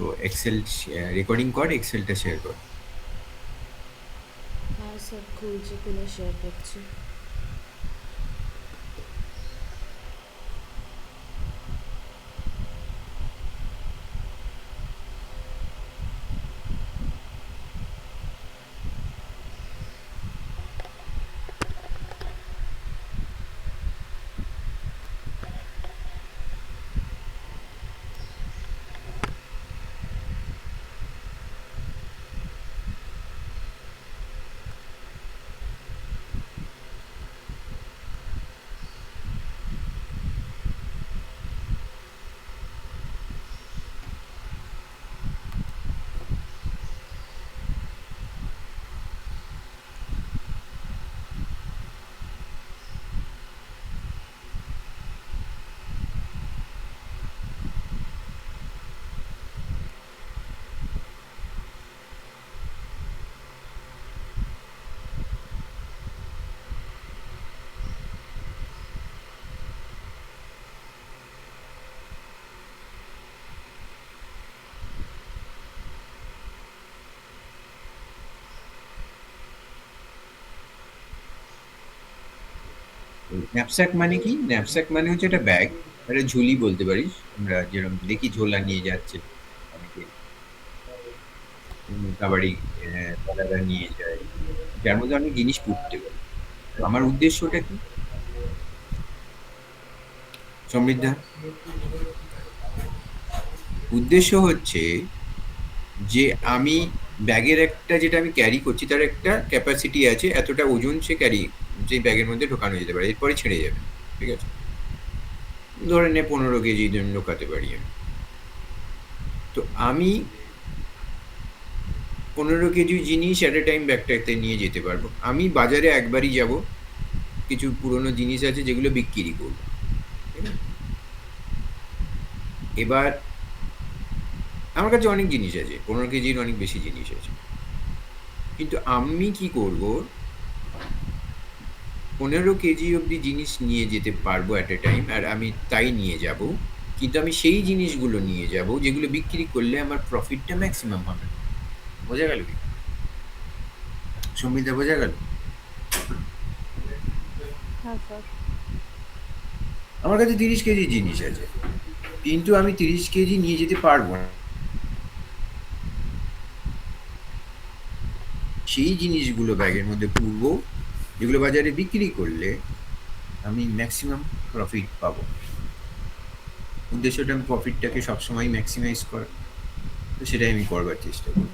তো Excel recording কর, এক্সেলটা share কর। হ্যাঁ স্যার, খুলছি, খুলে শেয়ার করছি। ন্যাপস্যাক মানে কি? ন্যাপস্যাক মানে হচ্ছে একটা ব্যাগ, একটা ঝুলি বলতে পারিস। আমরা যেরকম দেখি ঝোলা নিয়ে যাচ্ছে অনেকে, কাবাডি খেলারা নিয়ে যায়, যার মধ্যে অনেক জিনিস পড়তে পারে। তো আমার উদ্দেশ্যটা কি সমৃদ্ধা? উদ্দেশ্য হচ্ছে যে আমি ব্যাগের একটা, যেটা আমি ক্যারি করছি তার একটা ক্যাপাসিটি আছে, এতটা ওজন সে ক্যারি, যে ব্যাগের মধ্যে ঢোকানো যেতে পারে, এরপরে ছেড়ে যাবে। ঠিক আছে, ধরে নে 15 কেজি ঢোকাতে পারি আমি। তো আমি 15 কেজি জিনিস এট এ টাইম ব্যাগটাতে নিয়ে যেতে পারবো। আমি বাজারে একবারই যাব, কিছু পুরনো জিনিস আছে যেগুলো বিক্রি করবো, ঠিক আছে? এবার আমার কাছে অনেক জিনিস আছে, 15 কেজির অনেক বেশি জিনিস আছে, কিন্তু আমি কি করব, 15 কেজি অবধি জিনিস নিয়ে যেতে পারবো অ্যাট এ টাইম, আর আমি তাই নিয়ে যাব। কিন্তু আমি সেই জিনিসগুলো নিয়ে যাব যেগুলো বিক্রি করলে আমার প্রফিটটা ম্যাক্সিমাম হবে। বোঝা গেল কি সৌমিতা, বোঝা গেল? হ্যাঁ স্যার। আমার কাছে 30 কেজি জিনিস আছে, কিন্তু আমি 30 কেজি নিয়ে যেতে পারবো না। সেই জিনিসগুলো ব্যাগের মধ্যে পুরবো, যেগুলো বাজারে বিক্রি করলে আমি ম্যাক্সিমাম প্রফিট পাবো। উদ্দেশ্যটা আমি প্রফিটটাকে সবসময় ম্যাক্সিমাইজ করা, তো সেটাই আমি করবার চেষ্টা করব।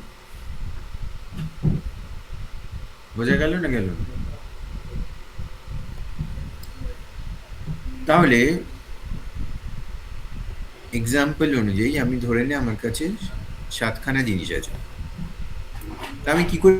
বোঝা গেল না গেল না? তাহলে এক্সাম্পল অনুযায়ী আমি ধরে নে আমার কাছে 7খানা জিনিস আছে, তা আমি কি করে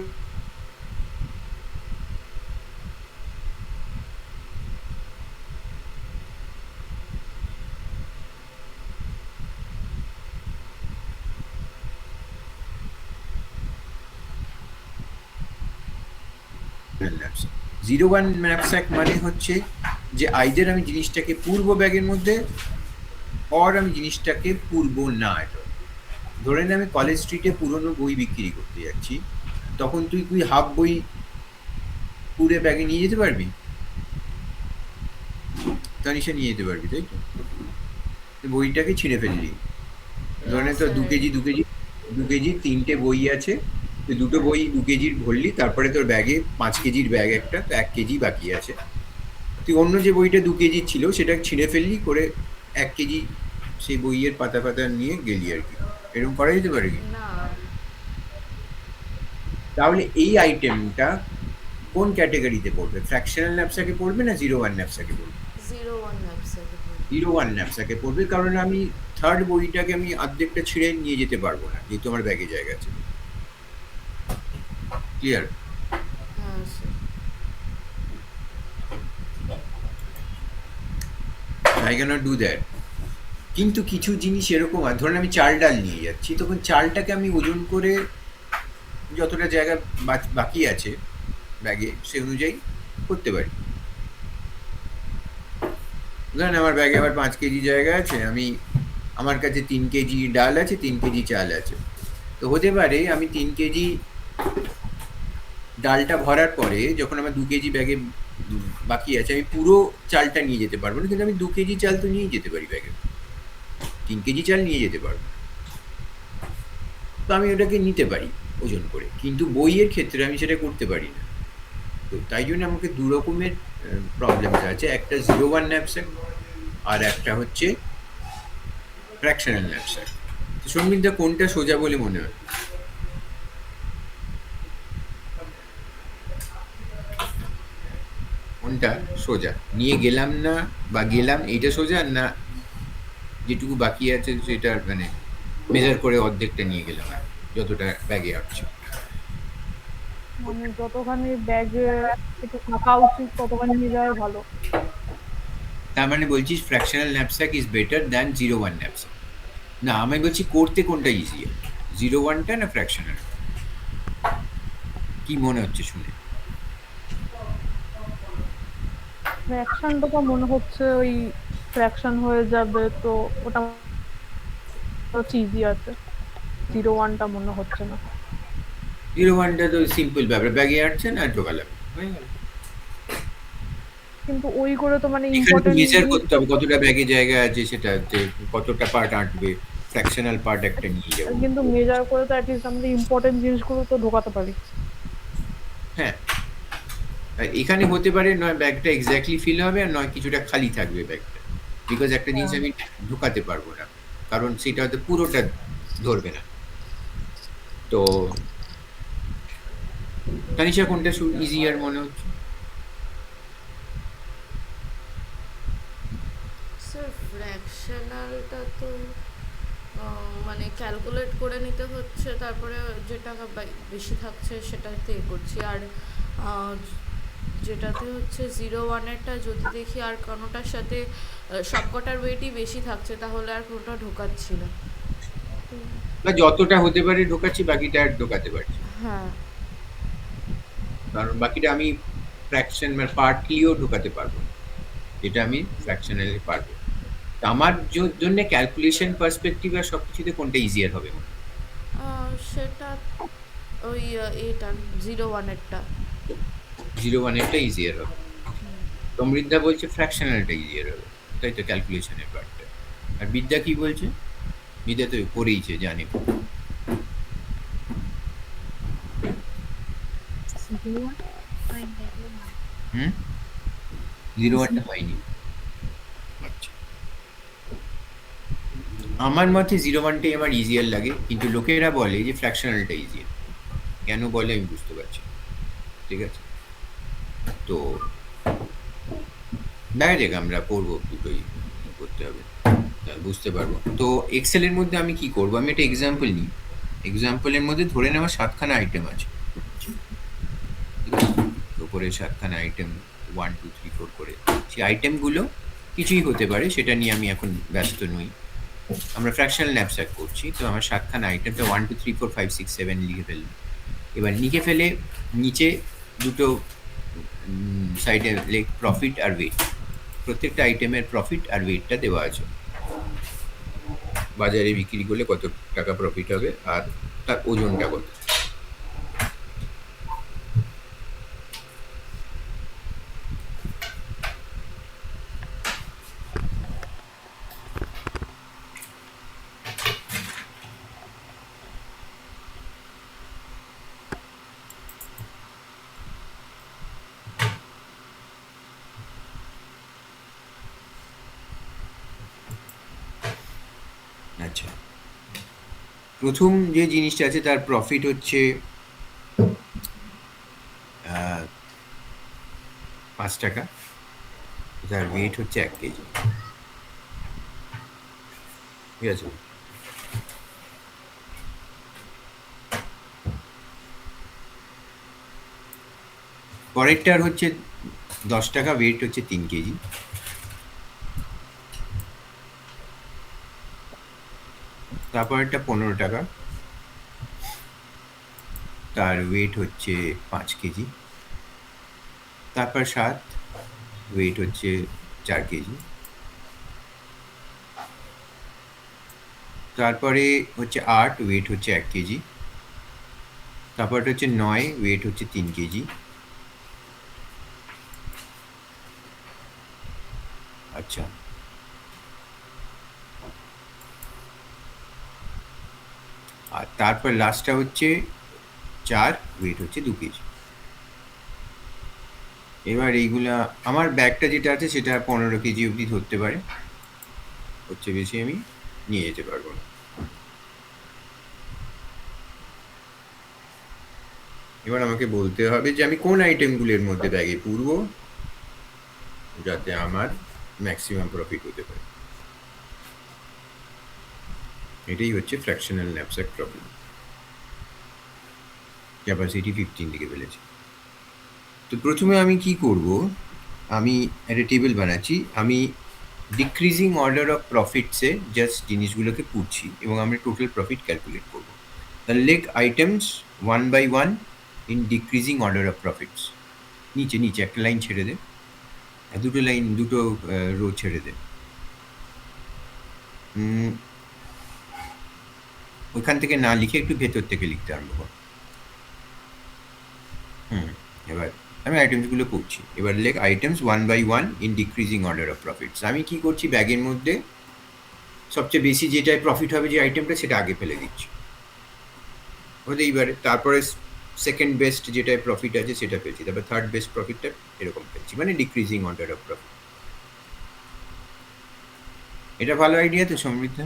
ল্যাপস্যাক? 01 ন্যাপস্যাক মানে হচ্ছে যে আইদের আমি জিনিসটাকে পূর্ব ব্যাগের মধ্যে, অর আমি জিনিসটাকে পূর্ব না। এটা ধরে নে আমি কলেজ স্ট্রিটে পুরনো বই বিক্রি করতে যাচ্ছি, তখন তুই তুই হাফ বই পুরে ব্যাগে নিয়ে যেতে পারবি? তানিশা নিয়ে যেতে পারবি, তাই তো? তুই বইটাকে ছিঁড়ে ফেললি, ধরে না নে তোর দু স্যার। কেজি 2 কেজি 3টে বই আছে, তুই দুটো বই 2 কেজির ভরলি, তারপরে তোর ব্যাগে 5 কেজির ব্যাগ একটা, তো 1 কেজি বাকি আছে। তুই অন্য যে বইটা 2 কেজি ছিল সেটা ছিঁড়ে ফেললি করে 1 কেজি সেই বইয়ের পাতা পাতা নিয়ে গেলি আর কি। এরকম করা যেতে পারে কি? না। তাহলে এই আইটেমটা কোন ক্যাটেগরিতে পড়বে? ফ্র্যাকশনাল ন্যাপস্যাকে পড়বে না 01 ন্যাপস্যাকে পড়বে? 01 ওয়েবসাইটে পড়বে। 01 ন্যাপস্যাকে পড়বে, কারণ আমি থার্ড বইটাকে আমি অর্ধেকটা ছিঁড়ে নিয়ে যেতে পারবো না, যেহেতু আমার ব্যাগে জায়গা আছে। ক্লিয়ার? হ্যাঁ sir. I can't do that. কিন্তু কিছু জিনিস এরকম হয়, ধরেন আমি চাল ডাল নিয়ে যাচ্ছি, তখন চালটাকে আমি ওজন করে যতটা জায়গা বাকি আছে ব্যাগে সে অনুযায়ী করতে পারি। ধরেন আমার ব্যাগে আবার 5 কেজি জায়গা আছে, আমি আমার কাছে 3 কেজি ডাল আছে, 3 কেজি চাল আছে। তো হতে পারে আমি 3 কেজি ডালটা ভরার পরে যখন আমার 2 কেজি ব্যাগে বাকি আছে, আমি পুরো চালটা নিয়ে যেতে পারবো না, কিন্তু আমি 2 কেজি চাল তো নিয়েই যেতে পারি ব্যাগে। 3 কেজি চাল নিয়ে যেতে পারবো। তো আমি ওটাকে নিতে পারি ওজন করে, কিন্তু বইয়ের ক্ষেত্রে আমি সেটা করতে পারি না। তো তাই জন্য আমাকে দু রকমের প্রবলেমটা আছে, একটা 01 ন্যাপস্যাক আর একটা হচ্ছে ফ্র্যাকশনাল ন্যাপস্যাক। তো সৌমিকদা কোনটা সোজা বলে মনে হয়? কোনটা সোজা নিয়ে গেলাম না বা গেলাম, এইটা সোজা, না যেটুকু বাকি আছে সেটা মানে মেজার করে অর্ধেকটা নিয়ে গেলাম আর যতটা ব্যাগে আছে? মানে যতখানি ব্যাগে একটু থাকা উচিত ততখানি নিয়ে যাওয়াই ভালো। তার মানে বলছিস fractional knapsack is better than 01 knapsack? না, আমি বলছি করতে কোনটা ইজিয়ার, 01টা না ফ্র্যাকশনাল? কি মনে হচ্ছে শুনে? ফ্র্যাকশনটা তো মনে হচ্ছে ওই ফ্র্যাকশন হয়ে যাবে, তো ওটা হচ্ছে ইজি আছে। 01টা মনে হচ্ছে না। 01টা তো সিম্পল ব্যাপার, ব্যাগে আটছে না ঢোকালাম, হয়ে গেল। কিন্তু ওই করে তো মানে এখানে তো ইম্পর্টেন্ট মেজার জিনিস। করতে হবে কতটা ব্যাগে জায়গা আছে, সেটা যে কতটা পার্ট আঁটবে, ফ্র্যাকশনাল পার্ট একটা নিয়ে যাবো। কিন্তু মেজার করে তো অ্যাটলিস্ট আমরা ইম্পর্টেন্ট জিনিসগুলো তো ঢোকাতে পারি। হ্যাঁ, আর এখানে হতে পারে নয় ব্যাগটা এক্স্যাক্টলি ফিল হবে, আর নয় কিছুটা খালি থাকবে ব্যাগটা, বিকজ একটা জিনিস হ্যাঁ। আমি ঢোকাতে পারবো না, কারণ সেটা হয়তো পুরোটা ধরবে না। তো তানিশা কোনটা ইজিয়ার মনে হচ্ছে? স্যার ফ্র্যাকশনালটা তো মানে ক্যালকুলেট করে নিতে হচ্ছে, তারপরে যে টাকা বেশি থাকছে সেটাতে করছি। আর আহ, যেটাতে হচ্ছে 01-এরটা যদি দেখি আর কোনোটার সাথে সবকটার ওয়েটই বেশি থাকছে, তাহলে আর কোনোটা ঢোকাচ্ছি না। বা যতটা হতে পারে ঢোকাচ্ছি, বাকিটা আর ঢোকাতে পারছি না। হ্যাঁ। কারণ বাকিটা আমি ফ্র্যাকশন মানে পার্টলিও ঢোকাতে পারবো না, যেটা আমি ফ্র্যাকশনালি পারবো। তো আমার জন্য ক্যালকুলেশন পার্সপেক্টিভ আর সবকিছুতে কোনটা ইজিয়ার হবে মনে হয়? সেটা ওই এটা 01-এরটা। 01-এরটা ইজিয়ার হবে। সমৃদ্ধা বলছে ফ্র্যাকশনালটা ইজিয়ার হবে, তাই তো, ক্যালকুলেশনের পার্টটা। আর বিদ্যা কি বলছে? বিদ্যা তো করেইছে, জানে। হুম, 01টা হয়নি। আচ্ছা, আমার মতে 01টাই আমার ইজিয়ার লাগে, কিন্তু লোকেরা বলে যে ফ্র্যাকশনালটা ইজিয়ার। কেন বলে আমি বুঝতে পারছি না। ঠিক আছে, তো দেখা যাক, আমরা করবো দুটোই, কি করতে হবে তা বুঝতে পারবো। তো এক্সেলের মধ্যে আমি কি করবো, আমি একটা এক্সাম্পল নিই। এক্সাম্পলের মধ্যে ধরে নেওয়া 7খানা আইটেম আছে, ঠিক আছে? ওপরে 7খানা আইটেম, 1 2 3 4 করে। সেই আইটেমগুলো কিছুই হতে পারে, সেটা নিয়ে আমি এখন ব্যস্ত নই। আমরা ফ্র্যাকশনাল ন্যাপস্যাক করছি, তো আমার 7খানা আইটেমটা 1 2 3 4 5 6 7 লিখে ফেললাম। এবার লিখে ফেলে নিচে দুটো সাইডে প্রফিট আর ওয়েট, প্রত্যেকটা আইটেমের প্রফিট আর ওয়েটটা দেওয়া আছে। বাজারে বিক্রি করলে কত টাকা প্রফিট হবে আর তার ওজনটা কত। আচ্ছা, প্রথম যে জিনিসটা আছে তার প্রফিট হচ্ছে 5 টাকা, তার ওয়েট হচ্ছে 1 কেজি, ঠিক আছে? পরেরটার হচ্ছে 10 টাকা, ওয়েট হচ্ছে 3 কেজি। তারপরেরটা 15 টাকা, তার ওয়েট হচ্ছে 5 কেজি। তারপর 7, ওয়েট হচ্ছে 4 কেজি। তারপরে হচ্ছে 8, ওয়েট হচ্ছে 1 কেজি। তারপরে হচ্ছে 9, ওয়েট হচ্ছে 3 কেজি। আচ্ছা, আর তারপর লাস্টটা হচ্ছে 4, ওয়েট হচ্ছে 2 কেজি। এবার এইগুলা আমার ব্যাগটা যেটা আছে সেটা 15 কেজি অবধি ধরতে পারে, হচ্ছে বেশি আমি নিয়ে যেতে পারবো না। এবার আমাকে বলতে হবে যে আমি কোন আইটেমগুলোর মধ্যে ব্যাগে পুরবো যাতে আমার ম্যাক্সিমাম প্রফিট হতে পারে। এটাই হচ্ছে ফ্র্যাকশনাল ন্যাপস্যাক প্রবলেম। ক্যাপাসিটি 15 দিকে ফেলেছি। তো প্রথমে আমি কি করব, আমি একটা টেবিল বানাচ্ছি। আমি ডিক্রিজিং অর্ডার অফ প্রফিটসে জাস্ট জিনিসগুলোকে পুড়ছি এবং আমরা টোটাল প্রফিট ক্যালকুলেট করবো। তাহলে lake items 1 by 1 in decreasing order of profits. নিচে নিচে একটা লাইন ছেড়ে দে, দুটো লাইন, দুটো রো ছেড়ে দে। ওইখান থেকে না লিখে একটু ভেতর থেকে লিখতে আরম্ভ কর। এবার আমি আইটেমসগুলো পড়ছি। এবার লেখ items 1 by 1 in decreasing order of profits. আমি কি করছি, ব্যাগের মধ্যে সবচেয়ে বেশি যেটায় প্রফিট হবে যে আইটেমটা সেটা আগে ফেলে দিচ্ছি ওদের। এইবারে তারপরে সেকেন্ড বেস্ট যেটায় প্রফিট আছে সেটা ফেলছি, তারপর থার্ড বেস্ট প্রফিটটা এরকম ফেলছি, মানে ডিক্রিজিং অর্ডার অফ প্রফিট। এটা ভালো আইডিয়া তো সমৃদ্ধা?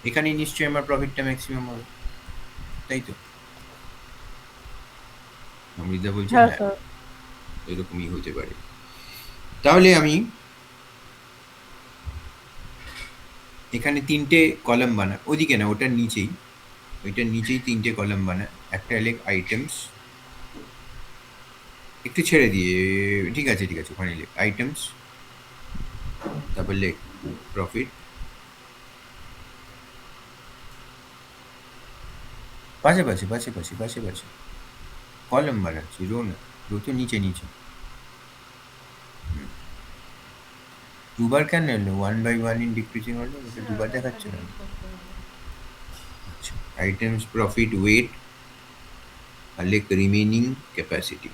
এখানেই নিশ্চয়ই আমার প্রফিটটা ম্যাক্সিমাম হবে, তাই তো? সমৃদ্ধা বলছে হ্যাঁ হ্যাঁ, স্যার। এরকমই হতে পারে। তাহলে আমি এখানে 3টে কলাম বানা, ওদিকে না, ওটার নিচেই, ওইটার নিচেই 3টে কলাম বানা। একটা লেখ আইটেমস, একটু ছেড়ে দিয়ে, ঠিক আছে ঠিক আছে, ওখানে লেখ আইটেমস, তারপর লেখ প্রফিট। পাশাপাশি পাশাপাশি পাশাপাশি কলাম বানাচ্ছি, রো না, রো তো নিচে নিচে। দুবার কেন এলো 1 by 1 ইন ডিক্রিজিং অর্ডার? ওটা দুবার দেখাচ্ছে না। আচ্ছা, আইটেমস প্রফিট ওয়েট আর লেখ রিমেনিং ক্যাপাসিটি।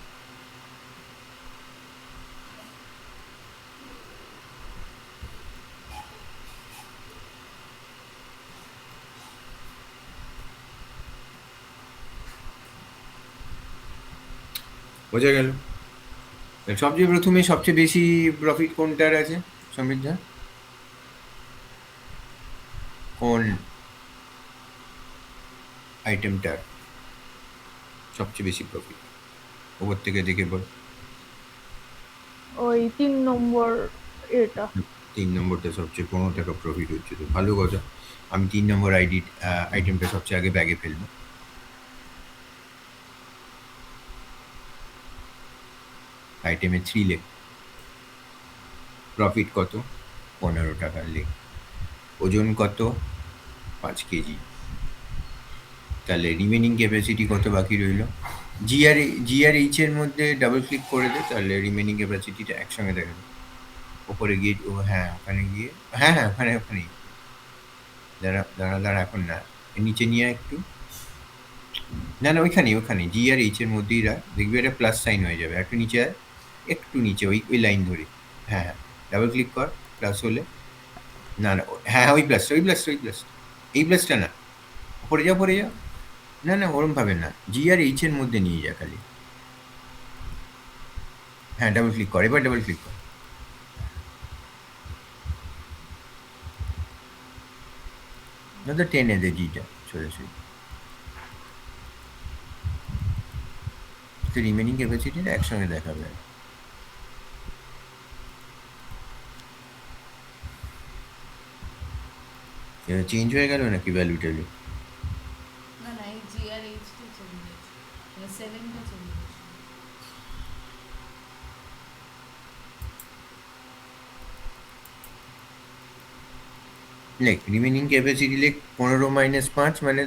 বোঝা গেল? সবচেয়ে প্রথমে সবচেয়ে বেশি প্রফিট কোনটার আছে সমৃদ্ধা? কোন আইটেমটার সবচেয়ে বেশি প্রফিট? ওপর থেকে দেখে বল। ওই 3 নম্বর এটা। 3 নম্বরটা সবচেয়ে 15 টাকা প্রফিট হচ্ছে, তো ভালো কথা। আমি 3 নম্বর আইটেমটা সবচেয়ে আগে ব্যাগে ফেলবো। আইটেমে 3 লেখ, প্রফিট কত? 15 টাকা লেখ, ওজন কত? 5 কেজি। তাহলে রিমেনিং ক্যাপাসিটি কত বাকি রইল? জি আর এইচ এর মধ্যে ডাবল ক্লিক করে দে, তাহলে রিমেনিং ক্যাপাসিটিটা একসঙ্গে দেখা যাবে। ওপরে গিয়ে ও হ্যাঁ, ওখানে গিয়ে হ্যাঁ হ্যাঁ, ওখানেই দাঁড়া দাঁড়া দাঁড়া, এখন না, নিচে নিয়ে একটু, না না, ওইখানে জি আর এইচ এর মধ্যেই রাখ, দেখবি একটা প্লাস সাইন হয়ে যাবে। একটু নিচে আয়, একটু নিচে, ওই লাইন ধরে, হ্যাঁ হ্যাঁ, ডাবল ক্লিক কর, প্লাস হলে, না না, হ্যাঁ ওই প্লাস, এই প্লাসটা না, পড়ে যাও, না না, ওরম ভাবে না, জি আর এইচ এর মধ্যে নিয়ে যা খালি। হ্যাঁ, ডাবল ক্লিক কর, এবার ডাবল ক্লিক কর, না তো টেনে দে জিটা সোজাসুজি। তো রিমেনিং ক্যাপাসিটিটা একসঙ্গে দেখাবে। এবার চেঞ্জ হয়ে গেল নাকি ভ্যালু ট্যালু? না না, এই জি আর এইচ টা চলে গেছে, মানে 7টা চলে গেছে। লেখ রিমেনিং ক্যাপাসিটি, লেখ 15 মাইনাস 5 মানে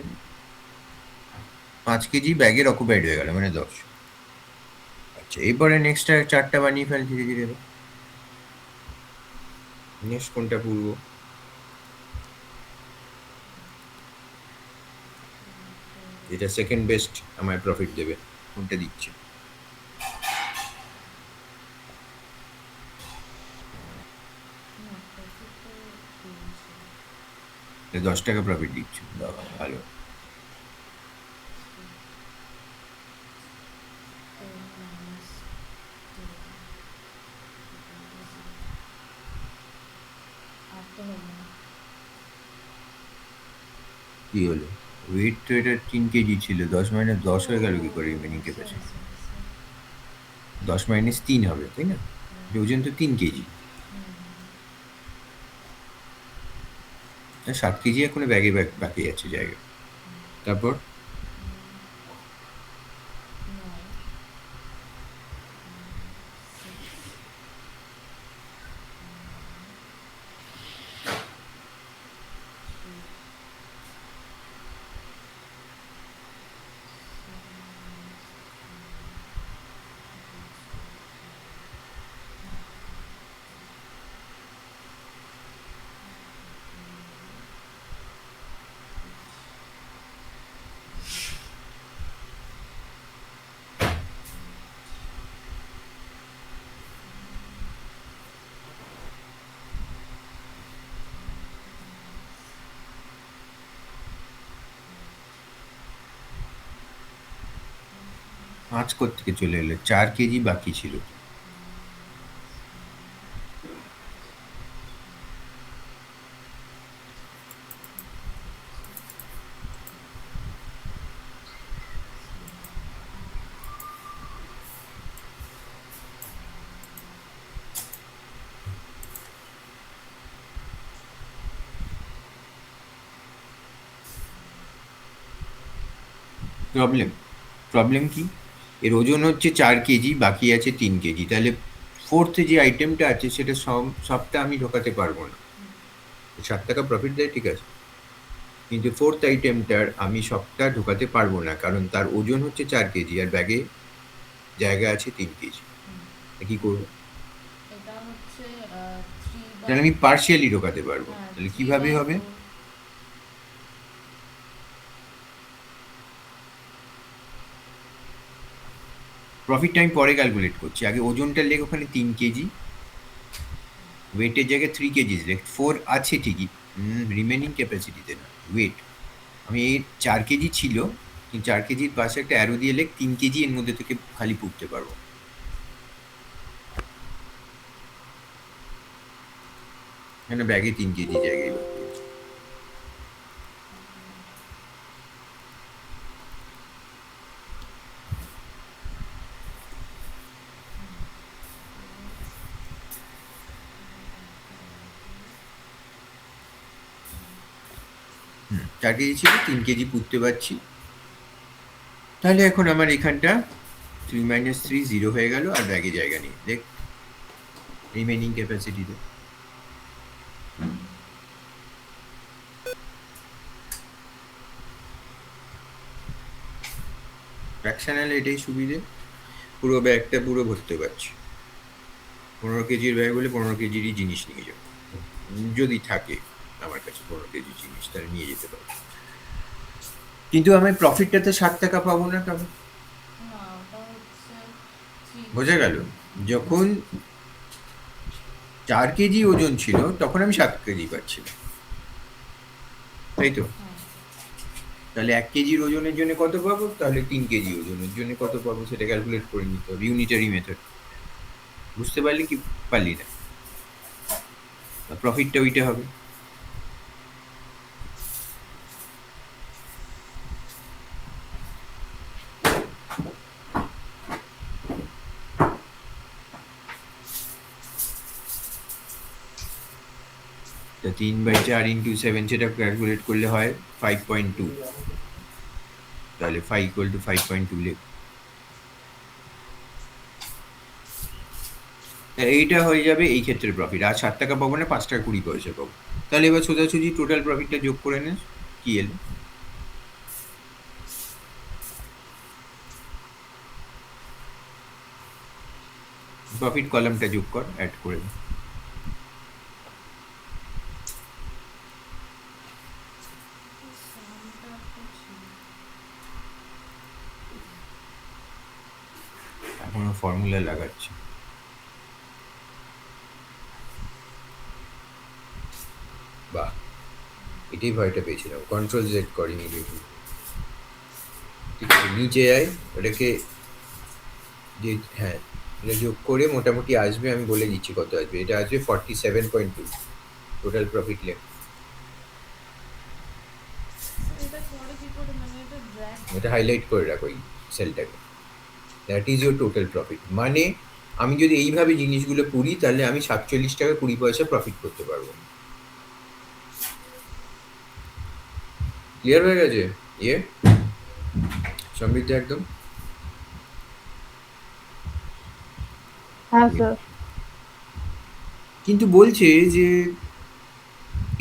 5 কেজি ব্যাগের অকুপাইড হয়ে গেল, মানে 10। আচ্ছা, এরপরে নেক্সট 4টা বানিয়ে ফেল ধীরে ধীরে। নেক্সট কোনটা পুরবো? যেটা সেকেন্ড বেস্ট আমার প্রফিট দেবে, কোনটা দিচ্ছে? না, profit তো দিয়েছে। 10 টাকা প্রফিট দিচ্ছে, বাবা ভালো। 10 minus 10 আর তো হবে না। কি হলো? ওয়েট তো এটা 3 কেজি ছিল, 10 - 10 হয়ে গেল কি করে রিমেনিং আচ্ছা, ক্যাপাসিটি? আচ্ছা, আচ্ছা। 10 - 3 হবে, তাই না? ওজন তো 3 কেজি, 7 কেজি এখনো ব্যাগে বাকি আছে জায়গা। তারপর 9 5 কোত্থেকে চলে এলো? 4 কেজি বাকি ছিল। প্রবলেম প্রবলেম কি? এর ওজন হচ্ছে 4 কেজি, বাকি আছে 3 কেজি, তাহলে ফোর্থ যে আইটেমটা আছে সেটা সবটা আমি ঢোকাতে পারবো না। 7 টাকা প্রফিট দেয়, ঠিক আছে, কিন্তু ফোর্থ আইটেমটার আমি সবটা ঢোকাতে পারবো না, কারণ তার ওজন হচ্ছে 4 কেজি আর ব্যাগে জায়গা আছে 3 কেজি। কি করবো? এটা হচ্ছে 3 তাহলে বাই আমি পার্শিয়ালি ঢোকাতে পারবো, হ্যাঁ তাহলে 3 কিভাবে বাই হবে? 4 প্রফিটটা আমি পরে ক্যালকুলেট করছি, আগে ওজনটা লেখ ওখানে 3 কেজি, ওয়েটের জায়গায় 3 কেজি লেখ, 4 আছে ঠিকই, রিমেনিং ক্যাপাসিটিতে না, ওয়েট। আমি এই 4 কেজি ছিল, কিন্তু 4 কেজির পাশে একটা অ্যারো দিয়ে লেখ 3 কেজি এর মধ্যে থেকে খালি পুড়তে পারবো। কেন ব্যাগে 3 কেজি জায়গায় বাকি আছে। হুম, 4 কেজি ছিল, 3 কেজি পুড়তে পারছি। তাহলে এখন আমার এখানটা 3 - 3 0 হয়ে গেল, আর ব্যাগে জায়গা নেই, দেখ রিমেনিং ক্যাপাসিটিতে। ফ্র্যাকশনাল এটাই সুবিধে, পুরো ব্যাগটা পুরো ভরতে পারছি। 15 কেজির ব্যাগ হলে 15 কেজিরই জিনিস নিয়ে যাবো, যদি থাকে আমার কাছে 15 কেজি জিনিস, তাহলে নিয়ে যেতে পারবো। কিন্তু আমি প্রফিটটাতে 7 টাকা পাবো না, তবে না ওটা হচ্ছে 3 বোঝা গেল? যখন 4 কেজি ওজন ছিল তখন আমি 7 কেজি পাচ্ছিলাম, তাই তো? তাহলে 1 কেজির ওজনের জন্য কত পাবো, তাহলে 3 কেজি ওজনের জন্য কত পাবো সেটা ক্যালকুলেট করে নিতে হবে, ইউনিটারি মেথড। বুঝতে পারলি কি পারলি না? প্রফিটটা ওইটা হবে। তা 3/4 × 7 সেটা ক্যালকুলেট করলে হয় 5.2, তাহলে 5 = 5.2 লেখ। এইটা হয়ে যাবে এই ক্ষেত্রে প্রফিট, আর 7 টাকা পাবো না, 5 টাকা 20 পয়সা পাবো। তাহলে এবার সোজাসুজি টোটাল প্রফিটটা যোগ করে নে, কি এলো? প্রফিট কলামটা যোগ কর, অ্যাড করে দে। সামটা তো ছিল কোনো ফর্মুলা লাগাচ্ছি। বাহ, এটাই ভয়টা পেয়েছিলাম, কন্ট্রোল জেড করিনি দেখি। ঠিক আছে, নিচে যাই, ওটাকে যে, হ্যাঁ, এটা যোগ করে মোটামুটি আসবে, আমি বলে দিচ্ছি কত আসবে। এটা আসবে 47.2 টোটাল প্রফিট লেখ। এটা করে কি করে, মানে এটা ড্র্যাগ? এটা হাইলাইট করে রাখো এই সেলটাকে। That is your total profit. মানে আমি যদি এইভাবে জিনিসগুলো করি তাহলে আমি 47 টাকা 20 পয়সা প্রফিট করতে পারবো। ক্লিয়ার হয়ে গেছে ইয়ে সমৃদ্ধ একদম? হ্যাঁ স্যার। কিন্তু বলছে যে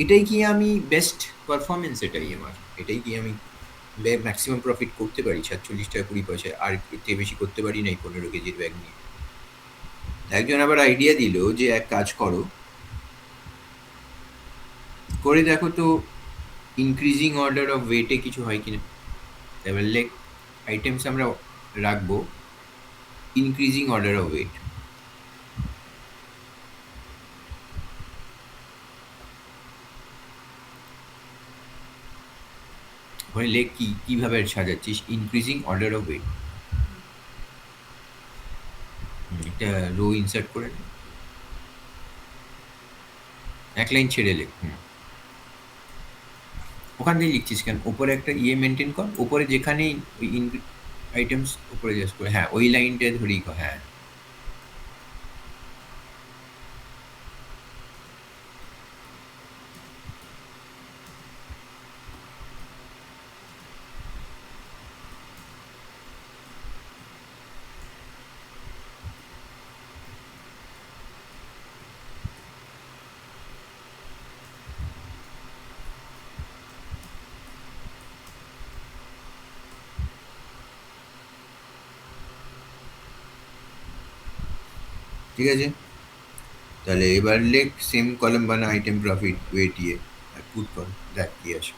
এটাই কি আমি বেস্ট পারফরমেন্স, এটাই আমার, এটাই কি আমি ম্যাক্সিমাম প্রফিট করতে পারি 47 টাকা 20 পয়সা, আর এর থেকে বেশি করতে পারি না এই 15 কেজির ব্যাগ নিয়ে? একজন আবার আইডিয়া দিল যে এক কাজ করো, করে দেখো তো ইনক্রিজিং অর্ডার অফ ওয়েটে কিছু হয় কিনা। এবার লেগ আইটেমস আমরা রাখবো ইনক্রিজিং অর্ডার অফ ওয়েট। ওখানে লেগ কি কিভাবে সাজাচ্ছিস, ইনক্রিজিং অর্ডার অফ ওয়েট, একটা রো ইনসার্ট করে নে। এক লাইন ছেড়ে লেখ। ওখান থেকে লিখছিস কেন? ওপরে একটা ইয়ে মেনটেন কর, ওপরে যেখানেই ওই আইটেমস উপরে জাস্ট করে, হ্যাঁ ওই লাইনটা ধরেই কর, হ্যাঁ। ঠিক আছে, তাহলে এবার লেখ সেম কলাম বানা আইটেম প্রফিট ওয়েট ইয়ে, আর পুট কর, দেখ কি আসে।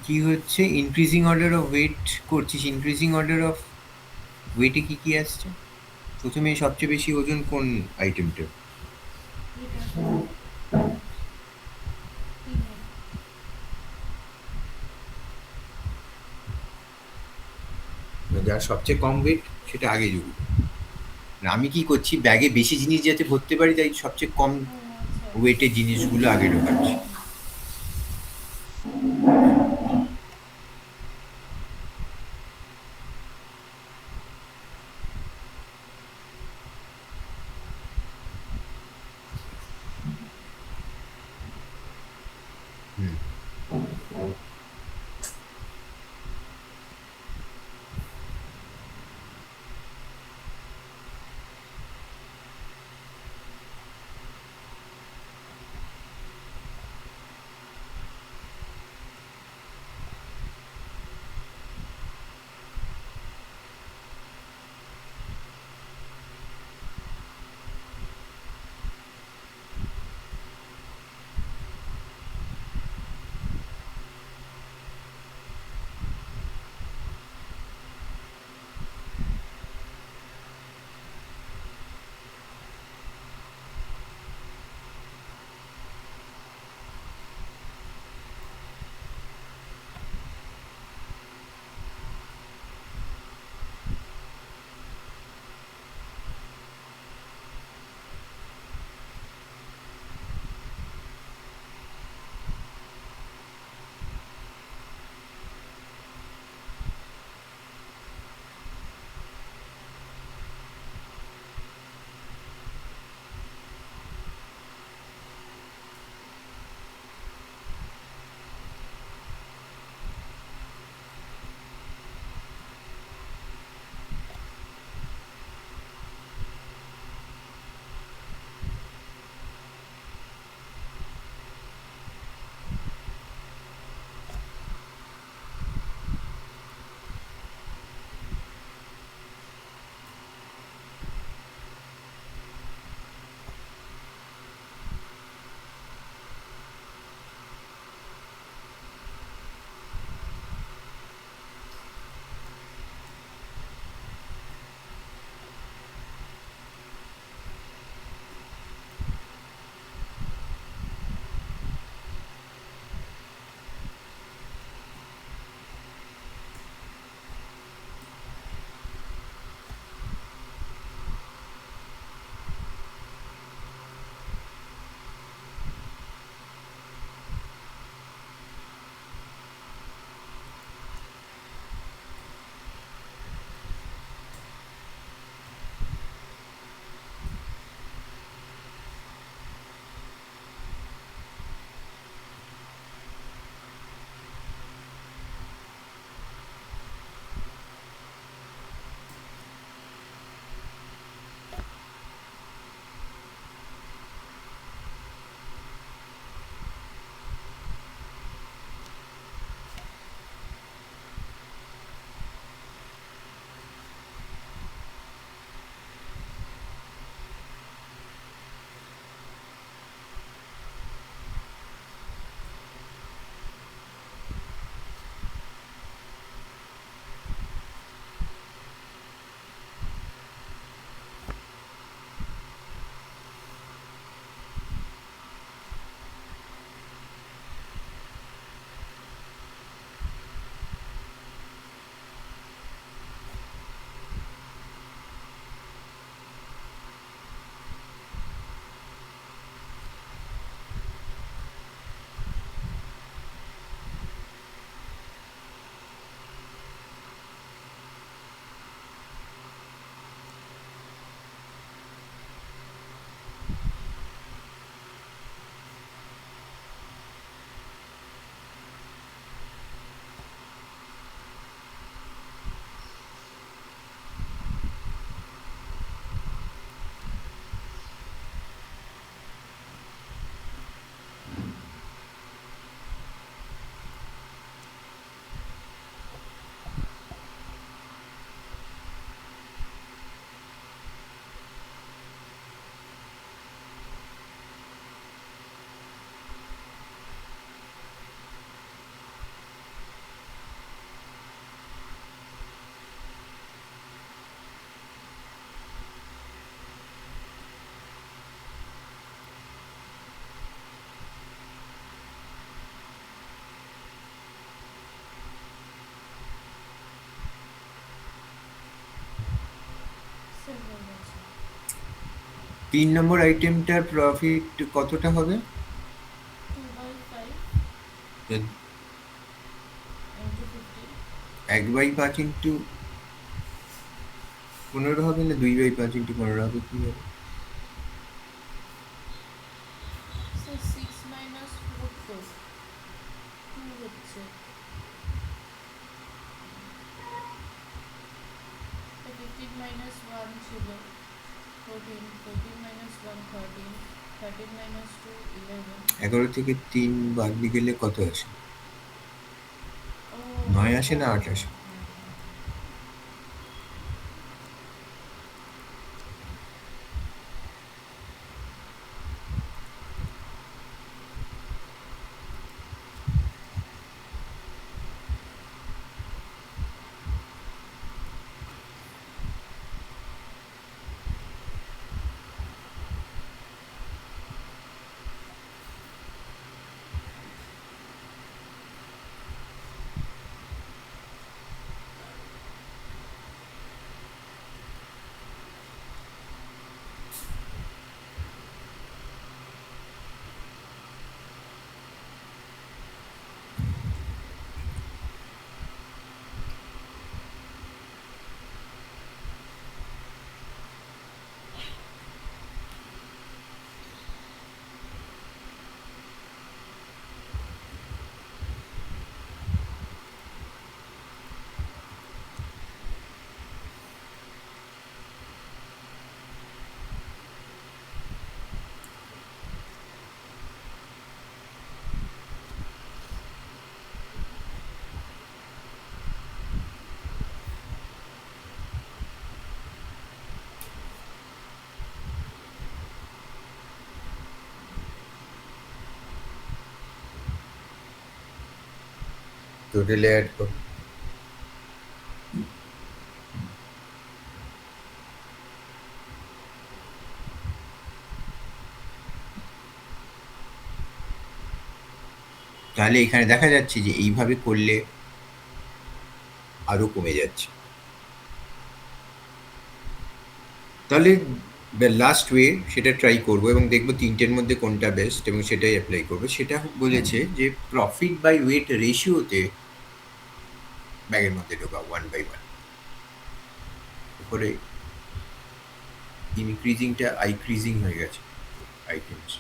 কি হচ্ছে, ইনক্রিজিং অর্ডার অফ ওয়েট করছিস, ইনক্রিজিং অর্ডার অফ ওয়েটে কি কি আসছে? প্রথমে সবচেয়ে বেশি ওজন কোন আইটেমটা? যার সবচেয়ে কম ওয়েট সেটা আগে জুড়বে। আমি কি করছি, ব্যাগে বেশি জিনিস যাতে ভরতে পারি তাই সবচেয়ে কম ওয়েটের জিনিসগুলো আগে ঢোকাচ্ছি। হুম। সেল হয়ে গেছে। 3 নম্বর আইটেমটার প্রফিট কতটা হবে? 2/5 তো into 50। 1/5 ইন্টু 15 হবে না 2/5 ইন্টু 15 হবে, কি হবে? So 6 minus 4 তো 2 হচ্ছে। তো 15 minus 1 ছিল 14, 14 minus 1 13, 13 minus 2 11। 11 থেকে 3 বাদ দিয়ে গেলে কত আসে? ও 9 আসে ও না 8 আসে? হ্যাঁ, হ্যাঁ। টোটালে অ্যাড কর। তাহলে এখানে দেখা যাচ্ছে যে এইভাবে করলে আরো কমে যাচ্ছে। তাহলে লাস্ট ওয়ে সেটা ট্রাই করব এবং দেখব তিনটের মধ্যে কোনটা বেস্ট এবং সেটাই অ্যাপ্লাই করব। সেটা বলেছে যে প্রফিট বাই ওয়েট রেশিওতে ব্যাগের মধ্যে ঢোকা 1/1 করে ইনক্রিজিংটা আইক্রিজিং হয়ে গেছে আইটেমস।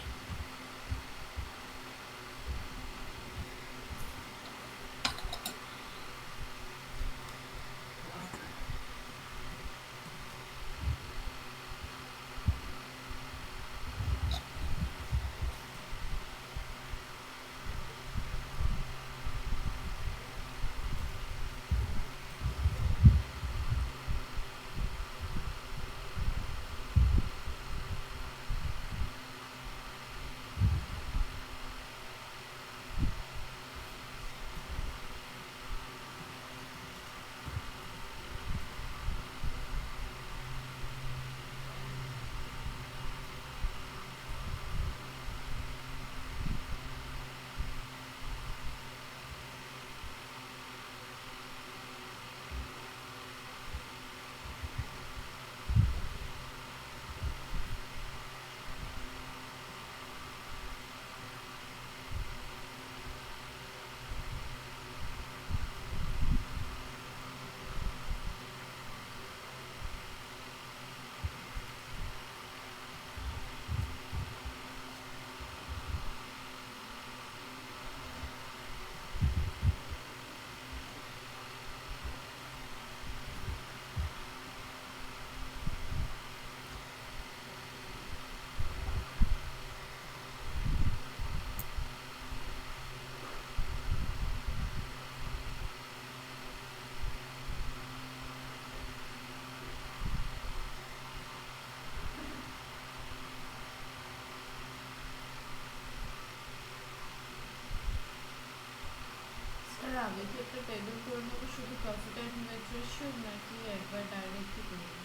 স্যার আগে কি একটা টেবিল করে নেবো শুধু প্রফিট অ্যান্ড ওয়েট রেশিও, নাকি একবার ডাইরেক্টলি করবো?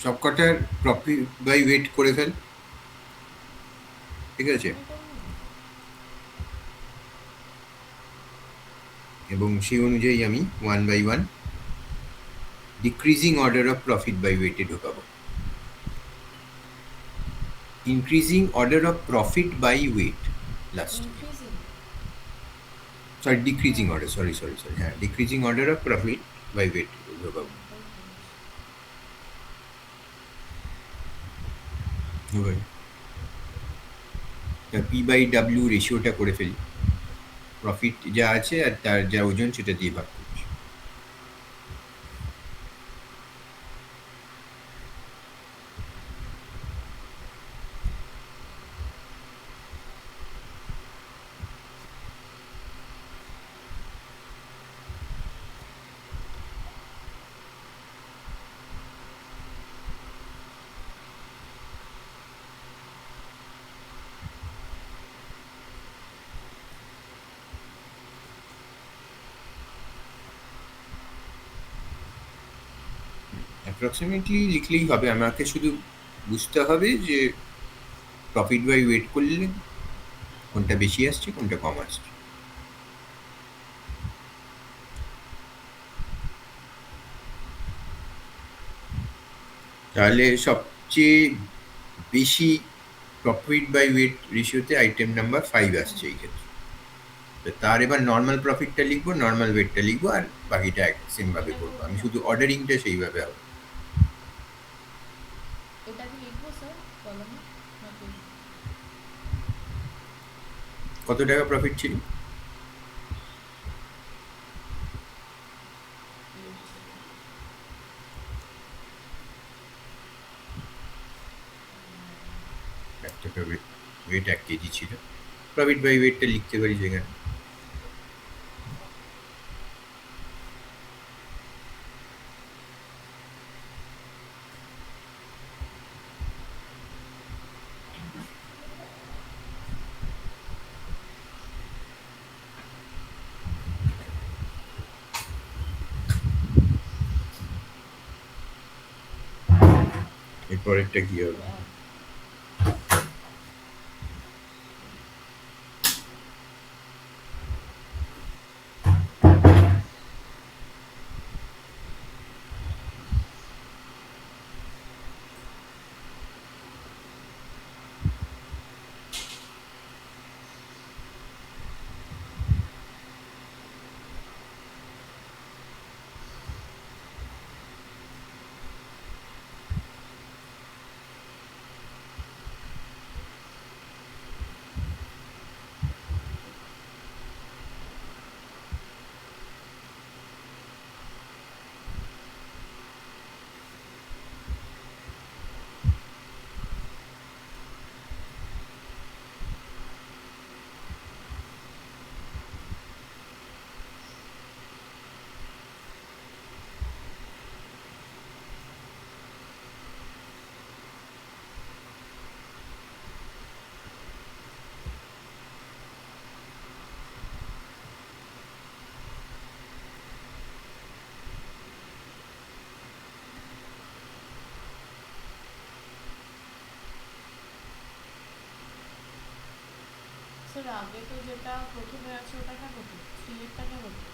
সবকটার প্রফিট বাই ওয়েট করে ফেল, ঠিক আছে? আমি করবো না। এবং সেই অনুযায়ী আমি 1/1 decreasing order of profit by ওয়েটে ঢোকাবো। Increasing order of profit by weight last, increasing. Sorry decreasing order, sorry sorry sorry, হ্যাঁ decreasing order of profit by weight ঢোকাবো। পি বাই ডাব্লিউ রেশিওটা করে ফেলি, প্রফিট যা আছে আর তার যা ওজন সেটা দিয়ে ভাগ করছি। অ্যাপ্রক্সিমেটলি লিখলেই হবে, আমাকে শুধু বুঝতে হবে যে প্রফিট বাই ওয়েট করলে কোনটা বেশি আসছে কোনটা কম আসছে। তাহলে সবচেয়ে বেশি প্রফিট বাই ওয়েট রেশিওতে আইটেম নাম্বার 5 আসছে এই ক্ষেত্রে। তো তার এবার নর্মাল প্রফিটটা লিখবো, নর্মাল ওয়েটটা লিখবো, আর বাকিটা সেমভাবে করবো। আমি শুধু অর্ডারিংটা সেইভাবে হবে। এটা কি লিখবো স্যার কলমে নাকি? কত টাকা প্রফিট ছিল? একটা ওয়েট 1 কেজি ছিল, প্রফিট বাই ওয়েটটা লিখতে পারি সেখানে। এরপরেরটা কি হবে? স্যার আগে তো যেটা প্রথমে আছে ওটা কেন হতো? 3 এরটা কেন হতো?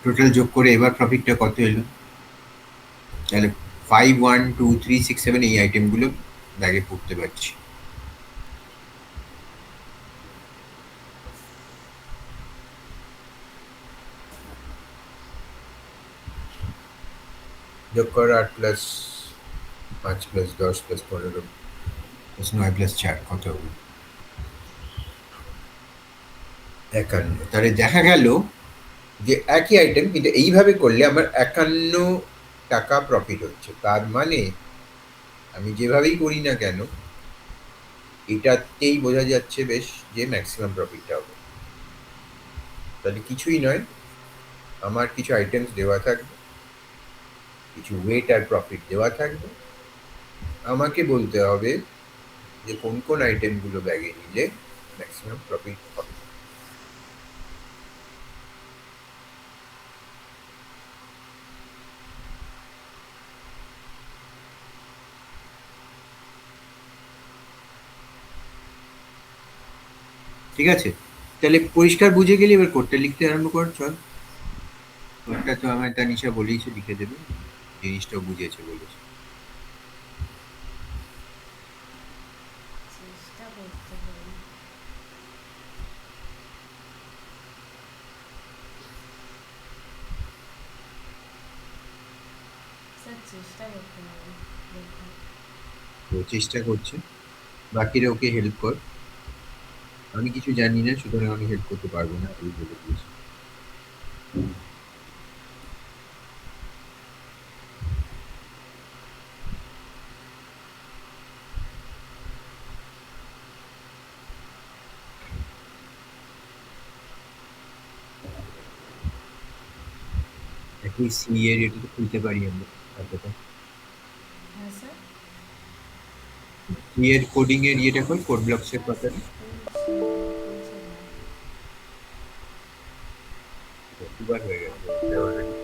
টোটাল যোগ করে এবার প্রফিটটা কত এলো? তাহলে 5, 1, 2, 3, 6, 7 এই আইটেমগুলো ব্যাগে পড়তে পারছি। যোগ কর 8 plus 5 plus 10 plus 15 plus 9 plus 4 কত হবে? 51। তাহলে দেখা গেল যে একই আইটেম কিন্তু এইভাবে করলে আমার 51 টাকা প্রফিট হচ্ছে। তার মানে আমি যেভাবেই করি না কেন এটাতেই বোঝা যাচ্ছে বেশ যে ম্যাক্সিমাম প্রফিটটা হবে। তাহলে কিছুই নয়, আমার কিছু আইটেমস দেওয়া থাকবে, কিছু ওয়েট আর প্রফিট দেওয়া থাকবে, আমাকে বলতে হবে যে কোন কোন আইটেমগুলো ব্যাগে নিলে ম্যাক্সিমাম প্রফিট হবে। ঠিক আছে, তাহলে পরিষ্কার বুঝে গেলে এবার কোডটা লিখতে আরম্ভ কর। চল, কোডটা তো আমার তানিশা বলেইছে লিখে দেবে, জিনিসটাও বুঝেছে বলেছে। চেষ্টা করতে পারি। স্যার চেষ্টা করতে পারি দেখুন। তো চেষ্টা করছে, বাকিরা ওকে হেল্প কর। আমি কিছু জানি না, সুতরাং আমি হেল্প করতে পারবো না, আমি বলে দিয়েছি। একই সি এর এটা তো খুলতে পারি আমরা খাতাটা। হ্যাঁ স্যার। সি এর কোডিং এর ইয়েটা খোল, কোড ব্লকস এর হ্যাঁ পাতাটা। স্যার খুলছি, খুলছে না। দুবার হয়ে গেছে এটা already।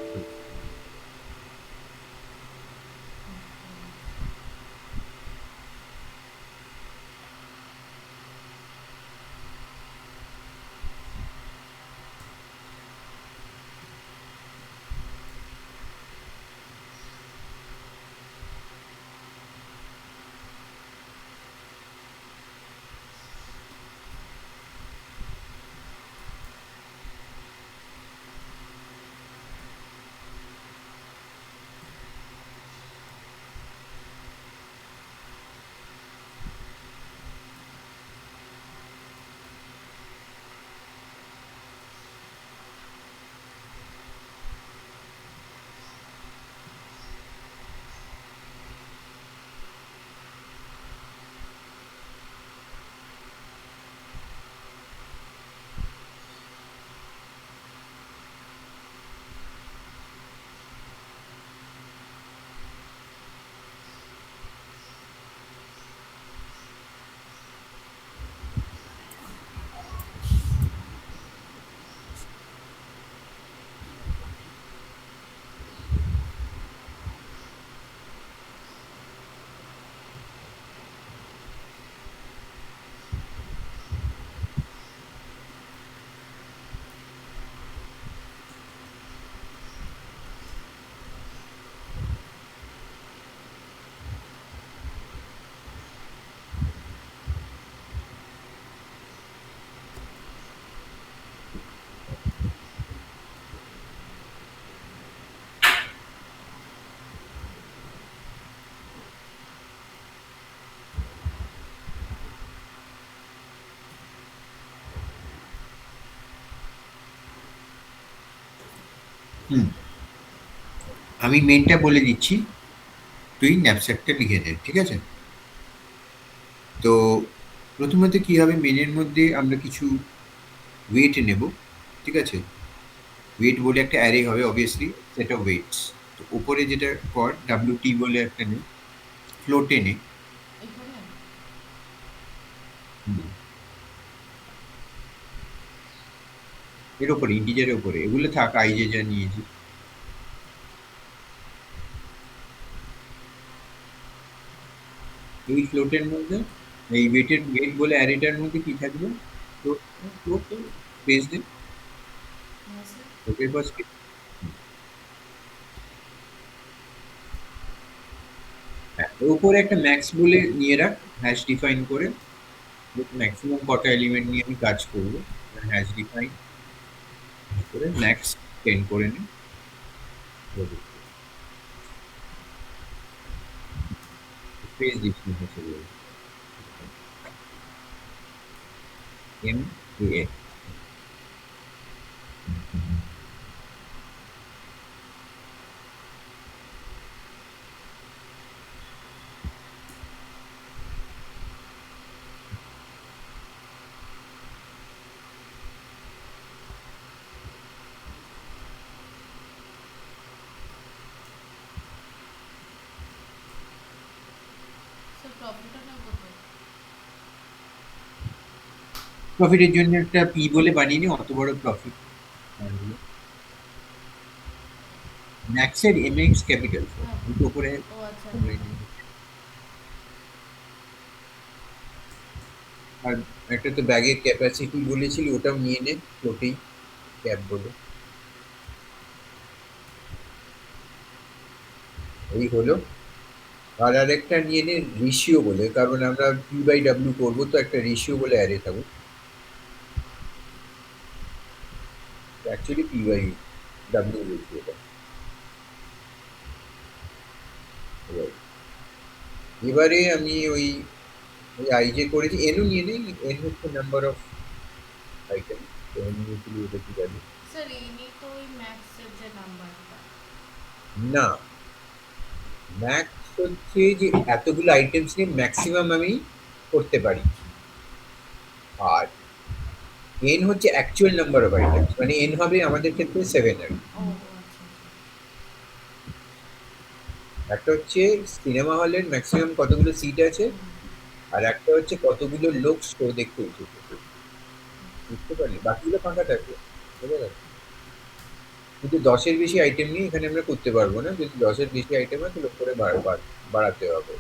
হুম, আমি মেনটা বলে দিচ্ছি, তুই ন্যাপস্যাকটা লিখে দে, ঠিক আছে? তো প্রথমত কি হবে, মেনের মধ্যে আমরা কিছু ওয়েট নেব, ঠিক আছে? ওয়েট বলে একটা অ্যারে হবে অবভিয়াসলি, সেট অফ ওয়েটস। তো উপরে যেটা কর, ডাব্লিউটি বলে একটা নে, ফ্লোটে নে। এখানে হুম, এর উপরে ইন্টিজারের উপরে এগুলো থাক, আই যে যা নিয়েছি। এই ফ্লোটের মধ্যে, এই ওয়েটের ওয়েট বলে অ্যারেটার মধ্যে কি থাকবে? ফ্লোট, ফ্লোট স্পেস দে, হ্যাঁ স্যার। ফ্লোটের পর space। উপরে একটা ম্যাক্স বলে নিয়ে রাখ, হ্যাশ ডিফাইন করে ম্যাক্সিমাম কটা এলিমেন্ট নিয়ে আমি কাজ করবো, হ্যাশ ডিফাইন করে ম্যাক্স 10 করে নে। স্পেস দিস না হচ্ছে এম এ। স্যার প্রফিটটা না কত? প্রফিটের জন্য একটা পি বলে বানিয়ে নি, অত বড় প্রফিট। ম্যাক্সের এম এক্স ক্যাপিটাল হ্যাঁ। দুটো করে। ও আচ্ছা। আর একটা তো ব্যাগের ক্যাপাসিটি বলেছিলি, ওটাও নিয়ে নে ফ্লোটিং ক্যাপ বলে। এই হলো। আর আরেকটা নিয়ে নে রেশিও বলে, কারণ আমরা পি বাই ডাব্লিউ করবো, তো একটা রেশিও বলে অ্যারে থাকবে, অ্যাকচুয়ালি পি বাই ডাব্লিউ রেশিওটা। এবারে আমি ওই ওই আইজে করেছি, এনও নিয়ে নেই, এন হচ্ছে নাম্বার অফ আইটেম, তো এন নিয়েছিলি ওটা কি যাবে স্যার ইনি তো ওই ম্যাক্সের যে নাম্বারটা। না। ম্যাক্স হচ্ছে যে এতগুলো আইটেমস নিয়ে ম্যাক্সিমাম আমি করতে পারি, আর এন হচ্ছে অ্যাকচুয়াল নাম্বার অফ আইটেমস, মানে এন হবে আমাদের ক্ষেত্রে 7 আর কি। ও আচ্ছা। একটা হচ্ছে সিনেমা হলের ম্যাক্সিমাম কতগুলো সিট আছে, আর একটা হচ্ছে কতগুলো লোক শো দেখতে এসেছে, বুঝতে পারলি? বাকিগুলো ফাঁকা থাকে, বুঝতে পারলি? কিন্তু 10-এর বেশি আইটেম নিয়ে এখানে আমরা করতে পারবো না, যদি 10-এর বেশি আইটেম হয় তাহলে করে বাড়াতে হবে।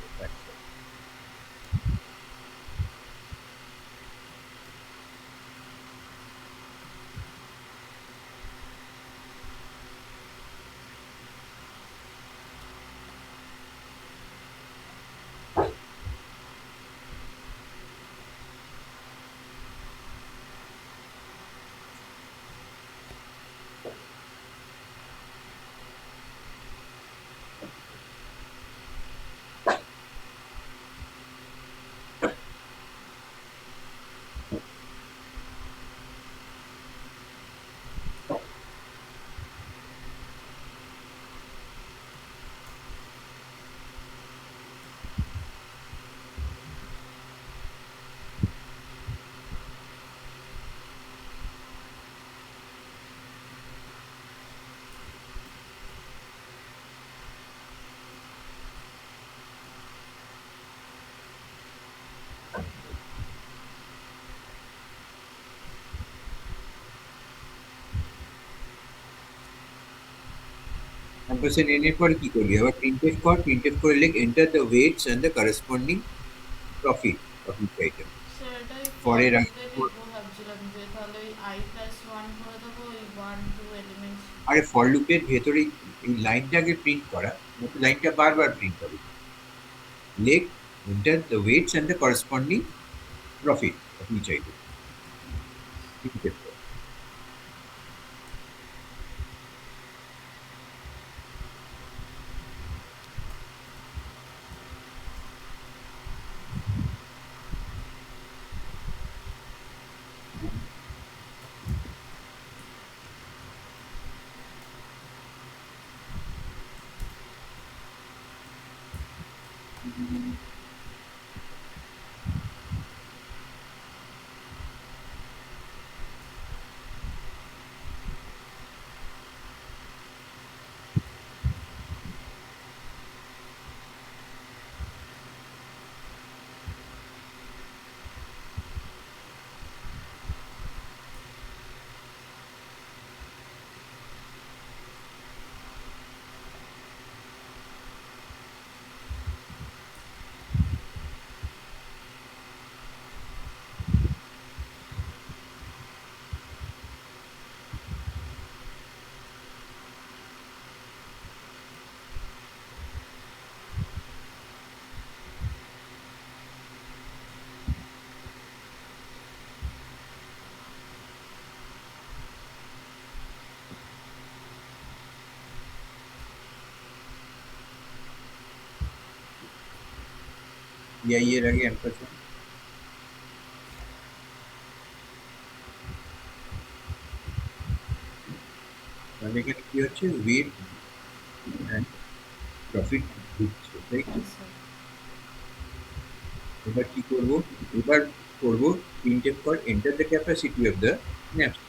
অ্যাম্পারস্যান্ড এন এর পরে কি করবি? আবার প্রিন্টএফ কর, প্রিন্টএফ করে লিখ enter the weights and the corresponding profit of each item. Sir এটাই ফর পরের লুপে লিখবো ভাবছিলাম, যে তাহলে ওই i+1 করে দেবো, ওই 1 2 এলিমেন্টস। আরে ফর লুপের ভেতরে এই লাইনটাকে প্রিন্ট করা, লাইনটা বারবার প্রিন্ট হবে। লেখ enter the weights and the corresponding profit of each item. Printf কর। পিআই এর আগে অ্যাম্পারস্যান্ড। তাহলে এখানে কি হচ্ছে, ওয়েট অ্যান্ড প্রফিট ঢুকছে, তাই তো? স্যার এবার কি করব, এবার করব printf for enter the capacity of the knapsack।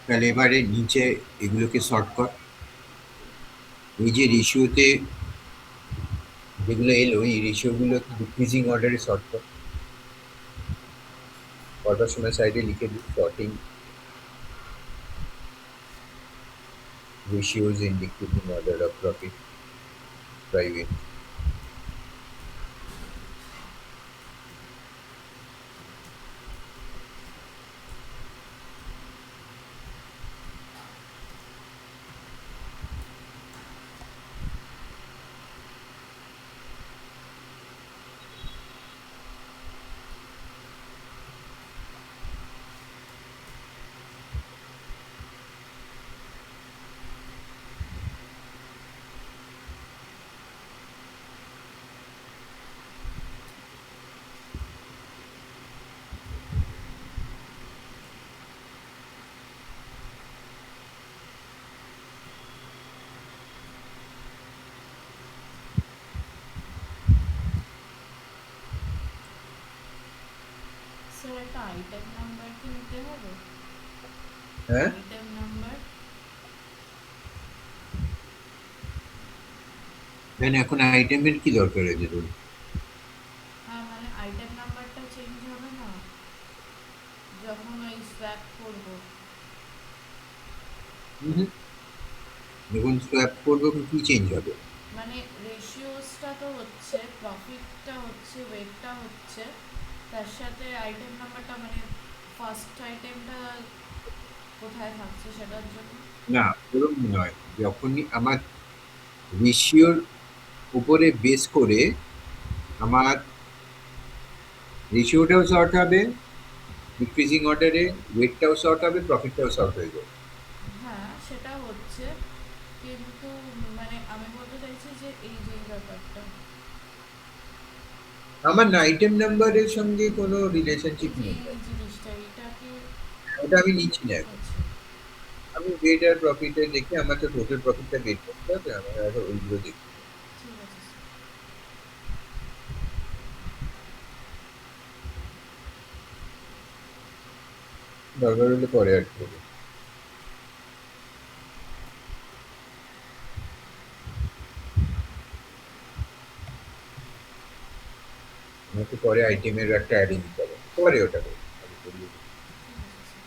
তাহলে এবারে নিচে এগুলোকে শর্ট কর, এই যে রেশিওতে যেগুলো এলো এই রেশিওগুলো ডিক্রিজিং অর্ডারে শর্ট কর, করবার সময় সাইডে লিখে দিই sorting ratios in decreasing order of profit by weight। Sir একটা আইটেম নাম্বার কি নিতে হবে? হ্যাঁ, আইটেম নাম্বার কেন এখন আইটেমের কি দরকার আছে তোর? হ্যাঁ মানে আইটেম নাম্বারটা চেঞ্জ হবে না যখন ওই স্ব্যাপ করব? যখন সোয়াপ করবো কি চেঞ্জ হবে? মানে রেশিওসটা তো হচ্ছে, প্রফিটটা হচ্ছে, ওয়েটটা হচ্ছে, তার সাথে আইটেম নাম্বারটা মানে ফার্স্ট আইটেমটা কোথায় থাকছে সেটার জন্য। না, ওরকম নয়, যখনই আমার রেশিওর উপরে বেস করে আমার রেশিওটাও শর্ট হবে, ডিক্রিজিং অর্ডারে ওয়েটটাও শর্ট হবে, প্রফিটটাও শর্ট হয়ে যাবে। হ্যাঁ সেটা হচ্ছে, কিন্তু মানে আমি বলতে চাইছি যে এই যে এই ব্যাপারটা, আমার না আইটেম নাম্বারের সঙ্গে কোনো এই রিলেশনশিপ যে নেই। এই জিনিসটা এটাকে ওটা আমি নিচ্ছি না এখন। আচ্ছা আমি ওয়েট আর প্রফিটে দেখে আমার তো টোটাল প্রফিটটা বের করতে হবে, আমার আর ওইগুলো দেখতে হবে। ঠিক আছে স্যার। দরকার হলে পরে অ্যাড করবো। আমাকে পরে আইটেমের একটা অ্যাডে দিতে হবে, পরে ওটা করবো। আগে করিয়ে দিই। ঠিক আছে স্যার।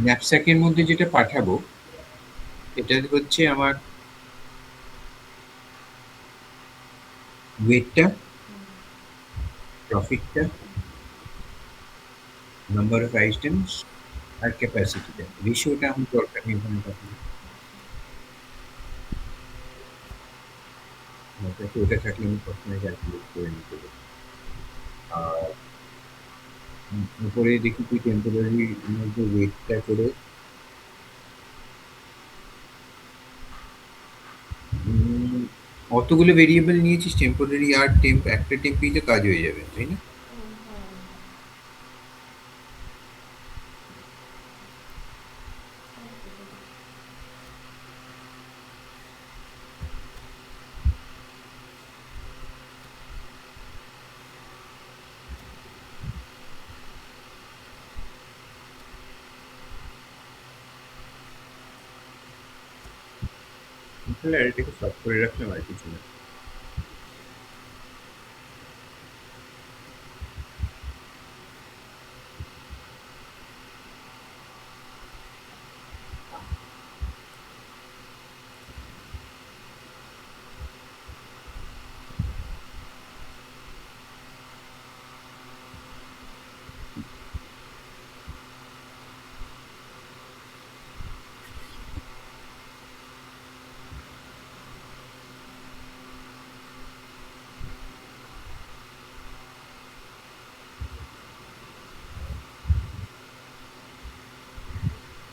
ন্যাপস্যাকের মধ্যে যেটা পাঠাবো এটা হচ্ছে আমার ওয়েটটা, প্রফিটটা, নাম্বার অফ আইটেমস আর ক্যাপাসিটিটা, রেশিওটা আমার দরকার নেই এখানে পাঠানো। ওটা থাকলে আমি প্রথমে ক্যালকুলেট করে নিতে পারি। আর উপরে দেখি তুই টেম্পোরারি মধ্যে ওয়েটটা করে অতগুলো ভেরিয়েবল নিয়েছিস, টেম্পোরারি আর টেম্প, একটা টেম্পিতে কাজ হয়ে যাবে তাই না? তাহলে আর এটাকে সব করে রাখলাম আর কিছু না।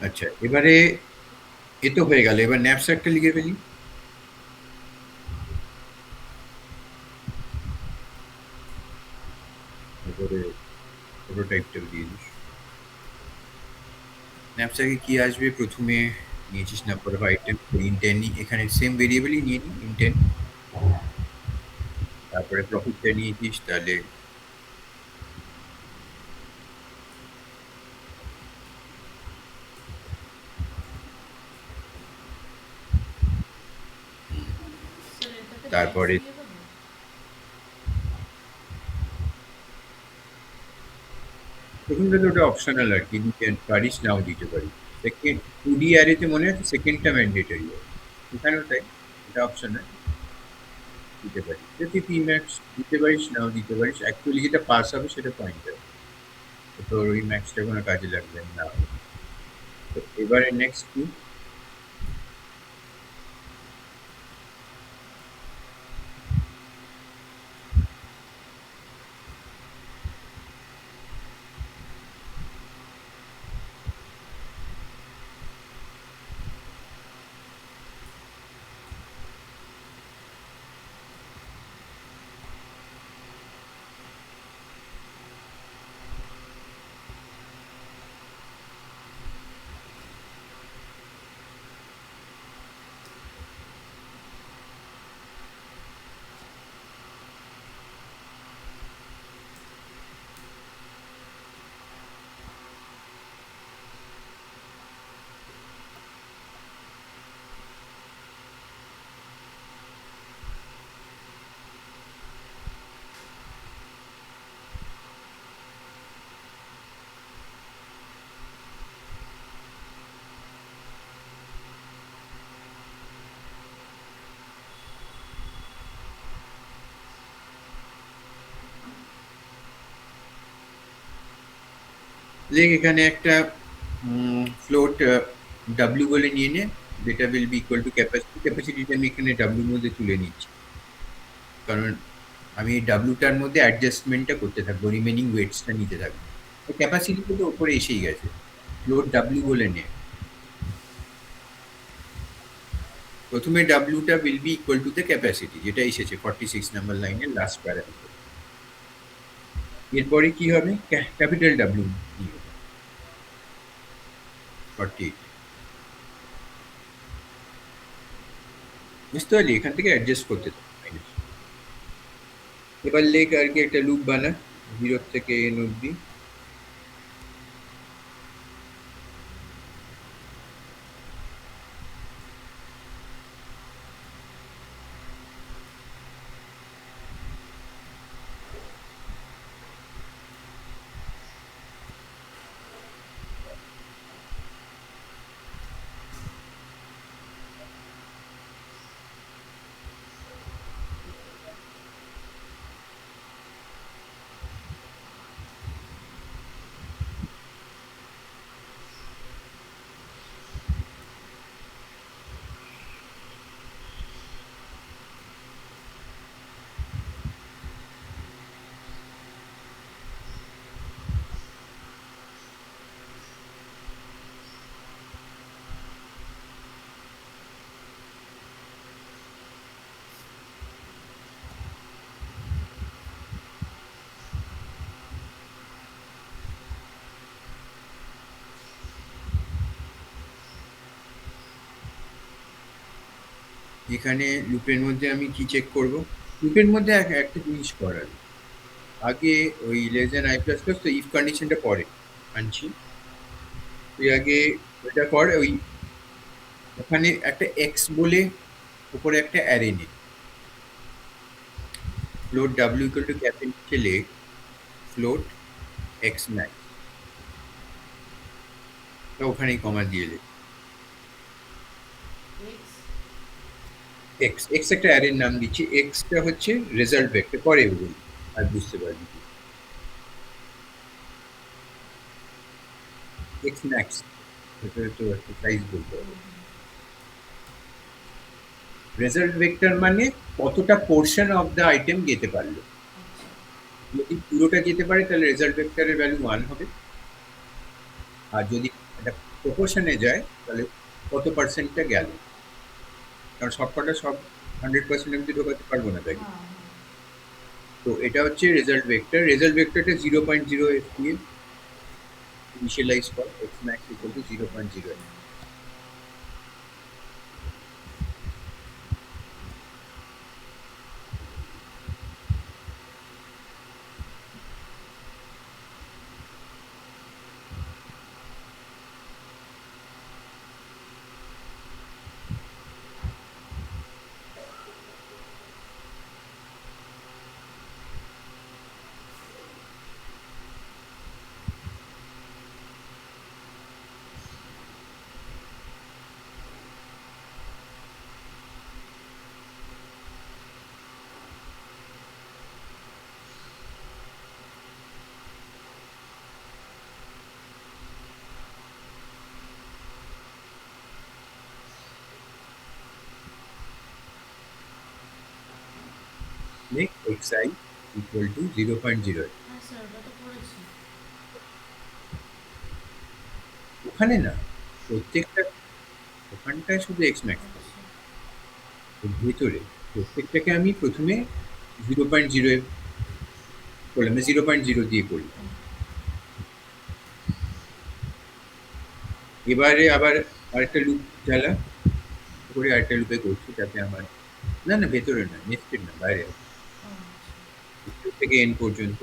আচ্ছা, এবারে এ তো হয়ে গেল, এবার ন্যাপস্যাকটা লিখে ফেলি। এবারে প্রোটোটাইপটা দিয়ে দিস। ন্যাপস্যাকে কি আসবে, প্রথমে নিয়েছিস নাম্বার অফ আইটেম, ইনটেন, এখানে সেম ভেরিয়েবলই নিয়ে নিই ইনটেন। তারপরে প্রফিটটা নিয়েছিস, তাহলে স্যার এটাকে ট্যাক্স তারপরে দিয়ে দেবো? প্রথমটা তো ওটা অপশনাল আর কি, দিতে পারিস নাও দিতে পারিস। সেকেন্ড 2D অ্যারেতে মনে আছে সেকেন্ডটা ম্যান্ডেটরি, এখানেও তাই, এটা অপশনাল, দিতে পারিস। যদি পি ম্যাক্স দিতে পারিস নাও দিতে পারিস, অ্যাকচুয়ালি যেটা পাস হবে সেটা পয়েন্টার, তোর ওই ম্যাক্সটা কোনো কাজে লাগবে না। তো এবারে নেক্সট কি, লেখ এখানে একটা ফ্লোট ডাব্লিউ বলে নিয়ে নে, যেটা will be equal to capacity. ক্যাপাসিটিটা আমি এখানে ডাব্লিউর মধ্যে তুলে নিচ্ছি, কারণ আমি ডাব্লিউটার মধ্যে অ্যাডজাস্টমেন্টটা করতে থাকবো, রিমেনিং ওয়েটসটা নিতে থাকবো। ক্যাপাসিটি তো ওপরে এসেই গেছে, ফ্লোট ডাব্লিউ বলে নে। প্রথমে ডাব্লিউটা will be equal to the capacity, যেটা এসেছে 46 নাম্বার লাইনের লাস্ট প্যারামিটার। এরপরে কি হবে, ক্যাপিটাল ডাব্লিউ নিয়ে 48, বুঝতে পারলি, এখান থেকে অ্যাডজাস্ট করতে থাকবে। এবার লেখ আর কি একটা লুপ বানা 0 থেকে n অব্দি। এখানে লুপের মধ্যে আমি কি চেক করব? লুপের মধ্যে একটা জিনিস করার, আগে ওই less than I plus plus তো ইফ কন্ডিশনটা পরে আনছি। তুই আগে ওটা কর, ওই ওখানে একটা এক্স বলে উপরে একটা অ্যারে নে, float W equal to capital A float x max, ওখানেই কমা দিয়ে দে। এক্স এক্স একটা অ্যারের নাম দিচ্ছি, এক্সটা হচ্ছে রেজাল্ট ভেক্টর, পরে বলি আর বুঝতে পারবি। এক্স ম্যাক্স এটা তো একটা সাইজ বলতে হবে। রেজাল্ট ভেক্টর মানে কতটা পোর্শন অফ দ্য আইটেম যেতে পারলো। যদি পুরোটা যেতে পারে তাহলে রেজাল্ট ভেক্টরের ভ্যালু 1 হবে, আর যদি একটা প্রপোর্শনে যায় তাহলে কত পার্সেন্টটা গেল, কারণ সবকটা সব 100% আমি ঢোকাতে পারবো না ব্যাগে। তো এটা হচ্ছে রেজাল্ট ভেক্টর। রেজাল্ট ভেক্টরটা 0.0 এফ দিয়ে ইনিশিয়ালাইজ কর, x max equal to 0.0। make xi equal to 0.0। হ্যাঁ স্যার ওটা তো করেছি। ওখানে না, প্রত্যেকটা ওখানটায় শুধু এক্স ম্যাক্স ভেতরে প্রত্যেকটাকে আমি প্রথমে 0.0 করলাম, 0.0 দিয়ে করলাম। এবারে আবার আরেকটা লুপ জ্বালা করে আরেকটা লুপে করছি, যাতে আমার না না ভেতরে না, নেক্সটের না, বাইরে থেকে এন পর্যন্ত।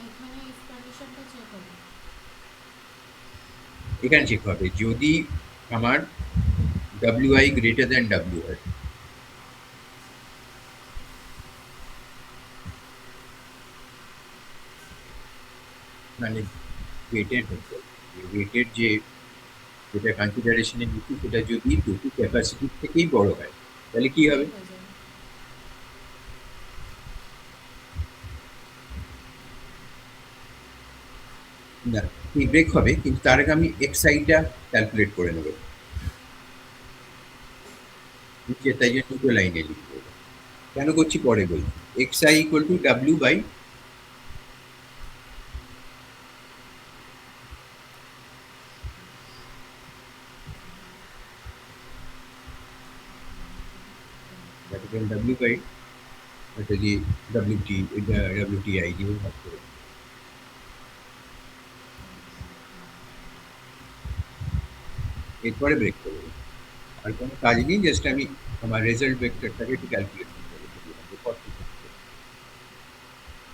এখানে ইফ কন্ডিশনটা চেক হবে। এখানে চেক হবে যদি আমার WI গ্রেটার দ্যান WR, মানে ওয়েটেড হচ্ছে, ওয়েটেড যে যেটা কনসিডারেশনে নিচ্ছি সেটা যদি টোটাল ক্যাপাসিটির থেকেই বড় হয় তাহলে কি হবে? হয়ে যাবে। না, ব্রেক হবে, কিন্তু তার আগে আমি এক্সআইটা ক্যালকুলেট করে নেব, তাই জন্য দুটো লাইনে লিখবো। কেন করছি পরে বলি। xi equal to W by W by এটা দিয়ে WTI দিয়ে ভাগ করে, এরপরে ব্রেক করবো। আর কোনো কাজ নেই, জাস্ট আমি আমার রেজাল্ট ভেক্টরটাকে একটু ক্যালকুলেট করতে হবে, কত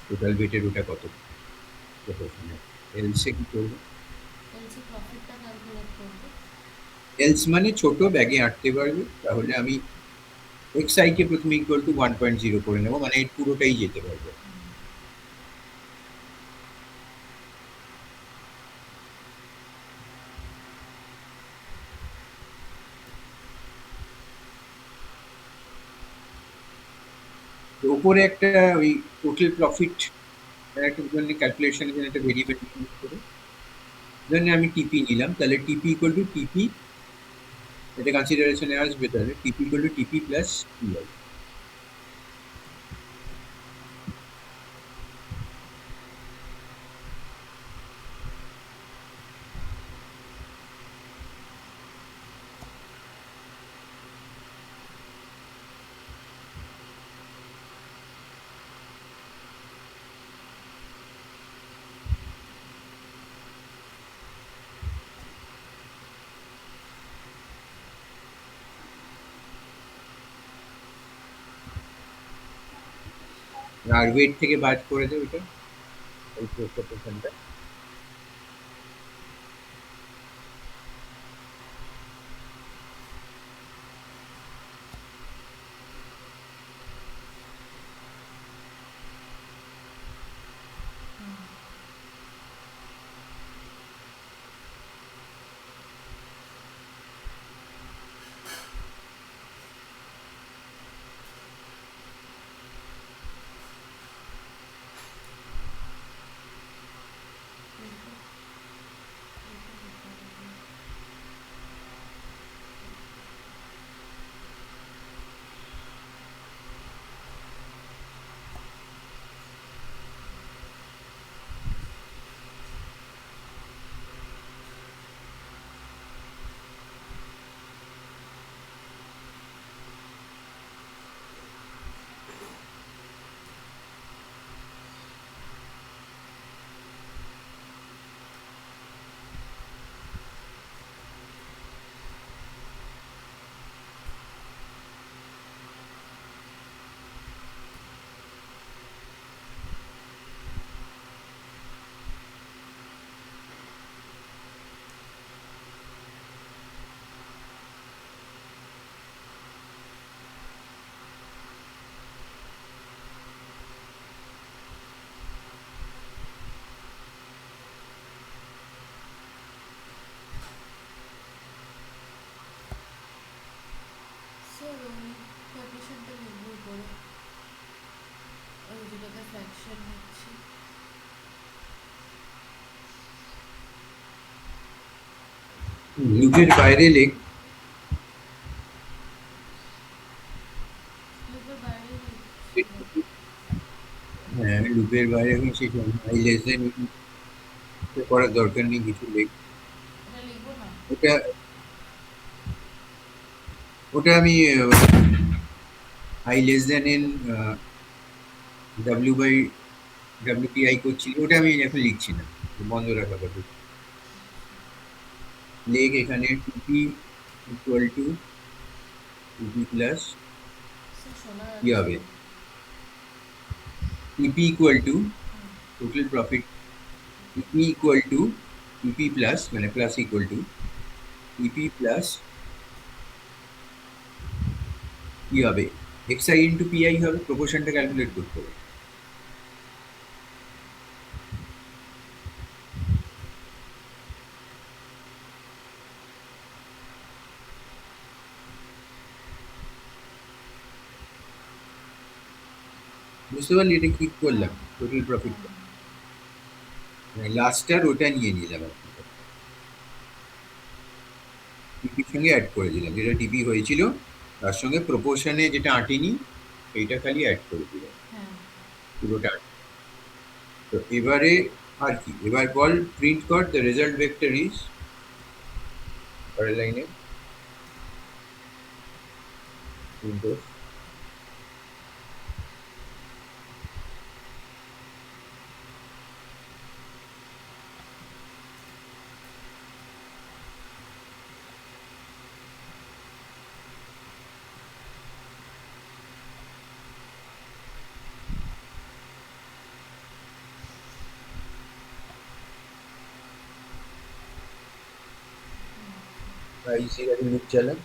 টোটাল ওয়েটের ওটা কত প্রপোর্শনে। এলসে কি করবো? এলসি প্রফিটটা ক্যালকুলেট করবো। এলস মানে ছোট ব্যাগে আঁটতে পারবে, তাহলে আমি xi কে প্রথমে ইকুয়াল টু 1.0 করে নেবো, মানে এর পুরোটাই যেতে পারবে। তো উপরে একটা ওই টোটাল প্রফিট একটা জন্য ক্যালকুলেশনের জন্য একটা ভেরিয়েবল ইউজ করে, ধরুন আমি টিপি নিলাম, তাহলে টিপি ইকুয়াল টু টিপি, এটা কনসিডারেশনে আসবে, তাহলে টিপি ইকুয়াল টু টিপি প্লাস টিআই। আর ওয়েট থেকে বাদ করে দে ওটা, ওই প্রপোর্শনটা। স্যার ওই কন্ডিশনটা নির্ভর করে ওই যেটাতে ফ্র্যাকশন হচ্ছে। লুপের বাইরে লেখ। লুপের বাইরে লিখছি। হ্যাঁ, লুপের বাইরে এখন সেই আই লেস দেন করার দরকার নেই, কিছু লেখ। এটা লিখবো না? ওটা ওটা আমি I less than N W by WPI করছি, ওটা আমি এখন লিখছি না, বন্ধ রাখা কথা। লেখ এখানে টুপি ইকুয়াল টু টুপি প্লাস স্যার শোনা কি যাচ্ছে হবে, না। টিপি ইকুয়াল টু টোটাল প্রফিট, টিপি ইকুয়াল টু টিপি প্লাস মানে প্লাস ইকুয়াল টু টিপি প্লাস কি হবে, এক্সআই ইন্টু পিআই হবে, প্রপোর্শনটা ক্যালকুলেট করতে হবে। বুঝতে পারলি এটা কি করলাম, টোটাল প্রফিটটা লাস্টটার ওটা নিয়ে নিলাম, টিপির সঙ্গে অ্যাড করে দিলাম, যেটা টিপি হয়েছিল তার সঙ্গে প্রপোর্শনে যেটা আঁটিনি এইটা খালি অ্যাড করে দিলাম, হ্যাঁ। পুরোটা। তো এবারে আর কি, এবার বল প্রিন্ট কর দ্য রেজাল্ট ভেক্টর ইজ, পরের লাইনে প্রিন্ট আই জিরো লুপ চালাম,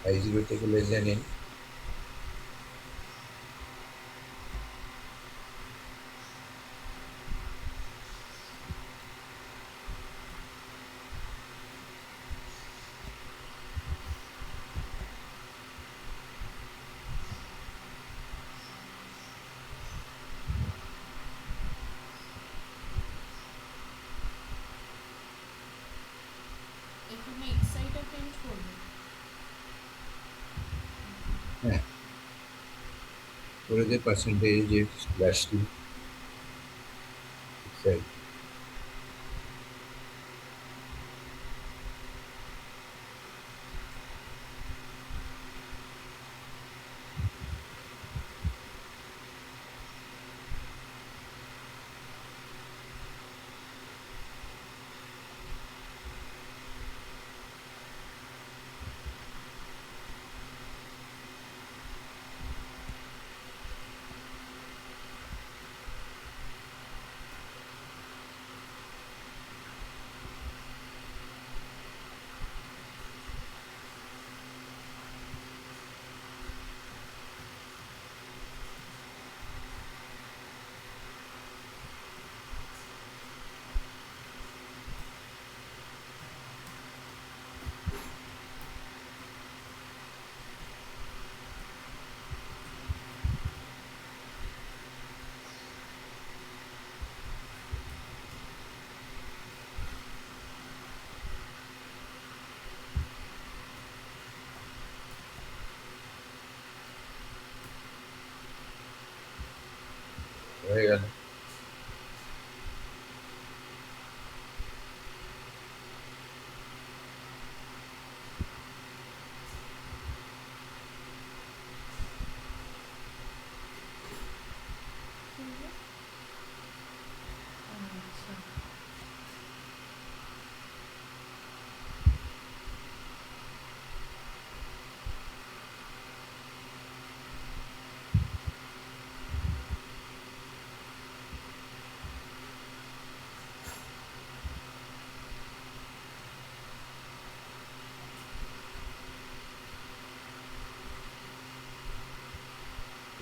আই জিরো থেকে লেস দেন এন। এখানে এক্সাইটা প্রিন্ট করবো। হ্যাঁ, করে দে পার্সেন্টেজ যে স্ল্যাশ টু এক্সাই।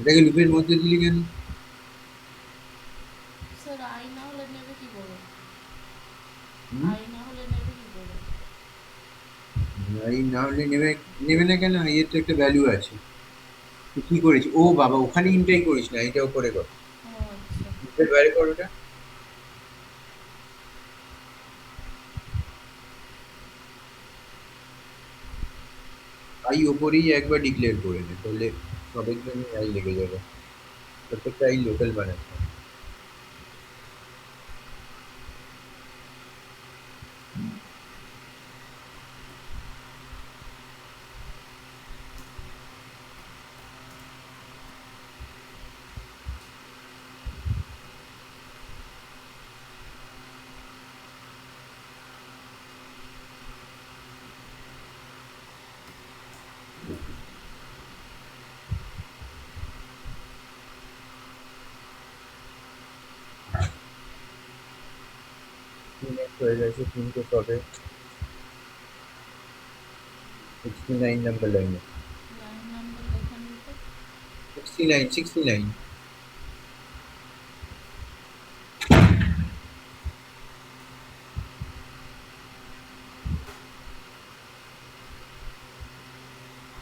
এটাকে লুপের মধ্যে দিলি কেন? স্যার আই না হলে নেবে কি করে? হুম? আই না হলে নেবে কি করে? এই না হলে নেবে, নেবে না কেন? এর তো একটা ভ্যালু আছে। তুই কি করেছিস? ও বাবা, ওখানে ইন্টাই করিস না, এটা উপরে কর। ও আচ্ছা। লুপের বাইরে কর ওটা। আই ওপরেই একবার ডিক্লেয়ার করে দে, তাহলে সবের জন্য আই লেগে যাবে। প্রত্যেকটা আই লোকাল বানাতে হবে। হয়ে গেছে তিনটে সবে। 69 নাম্বার লাইনে। লাইন নাম্বার লেখা নেই তো। 69, 69।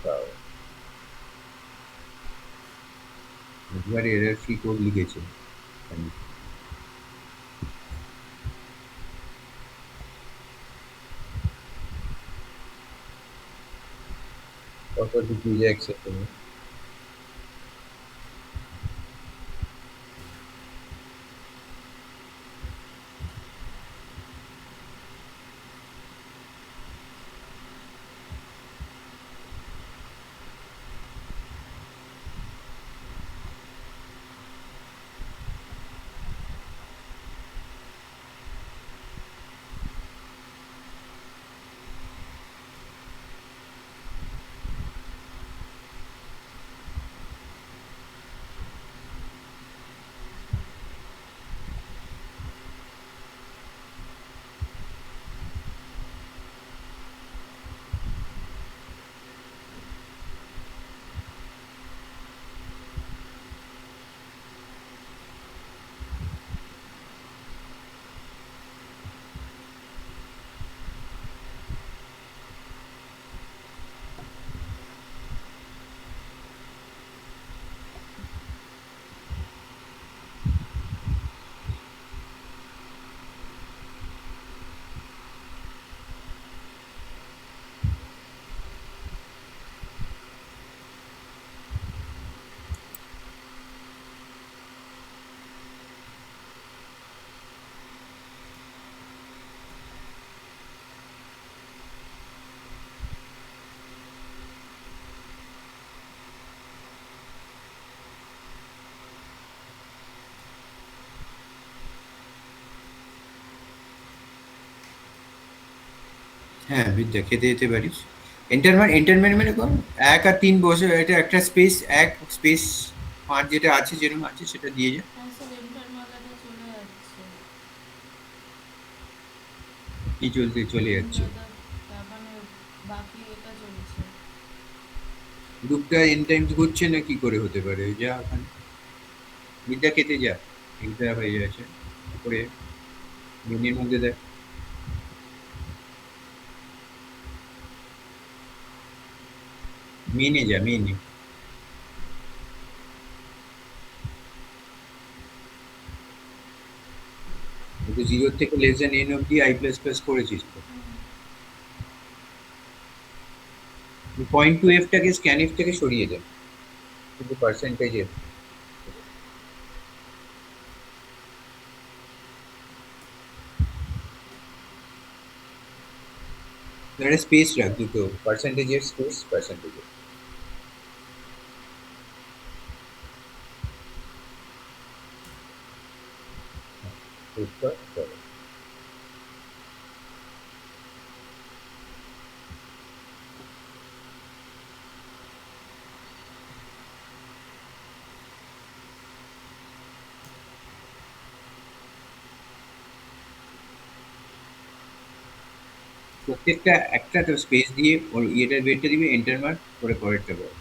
তাও একবার এরর ফ্রি কোড লিখেছে। কত ডিগ্রি অ্যাকসেপ্ট করবে? হ্যাঁ বিদ্যা, খেতে যেতে পারিস। এন্টারমেন্ট মানে কর। 1 আর 3 বসে, এটা একটা স্পেস, 1 স্পেস 5 যেটা আছে, যেরকম আছে সেটা দিয়ে যা। হ্যাঁ স্যার এন্টার মালাটা চলে যাচ্ছে। কি চলে যাচ্ছে? দাদা তার মানে বাকি এটা চলছে। গ্রুপটা এন টাইমস ঘুরছে না, কি করে হতে পারে? যা ওখানে বিদ্যা, খেতে যা। এক্সাম হয়ে যাচ্ছে করে মেনের মধ্যে দেখ। মেনে যা, মেনে। কিন্তু 0 থেকে লেস দেন n অব্দি i প্লাস প্লাস করেছিস তো। পয়েন্ট টু এফ টাকে স্ক্যান এফ থেকে সরিয়ে দেয়, কিন্তু পার্সেন্টেজ এফ। একটা স্পেস রাখ, দুটো পার্সেন্টেজের স্পেস, পার্সেন্টেজের। প্রত্যেকটা একটা তো স্পেস দিয়ে ওর ইয়েটার বেরটা দিবি, এন্টার মার্ক করে পরেরটা বল।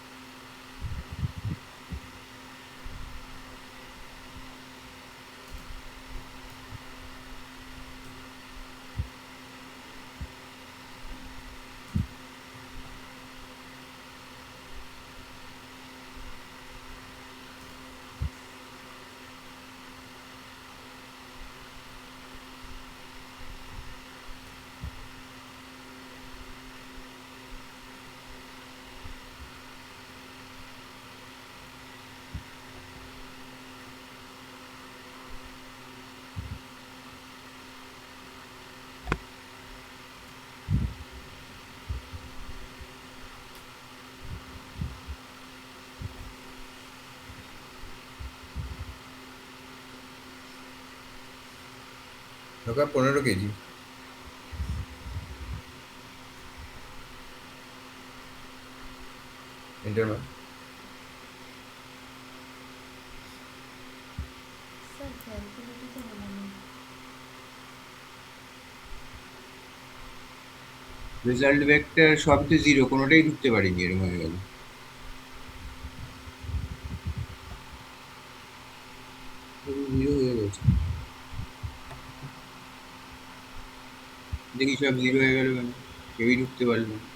ধোকা 15 কেজি। এটার স্যার ক্যালকুলেটই তো হলো না। রেজাল্ট ভেক্টর সবই তো জিরো, কোনোটাই ঢুকতে পারিনি, এরকম হয়ে গেল। জিরো হয়ে গেছে, দেখি সব জিরো হয়ে গেল কেন, কেউই ঢুকতে পারলো না।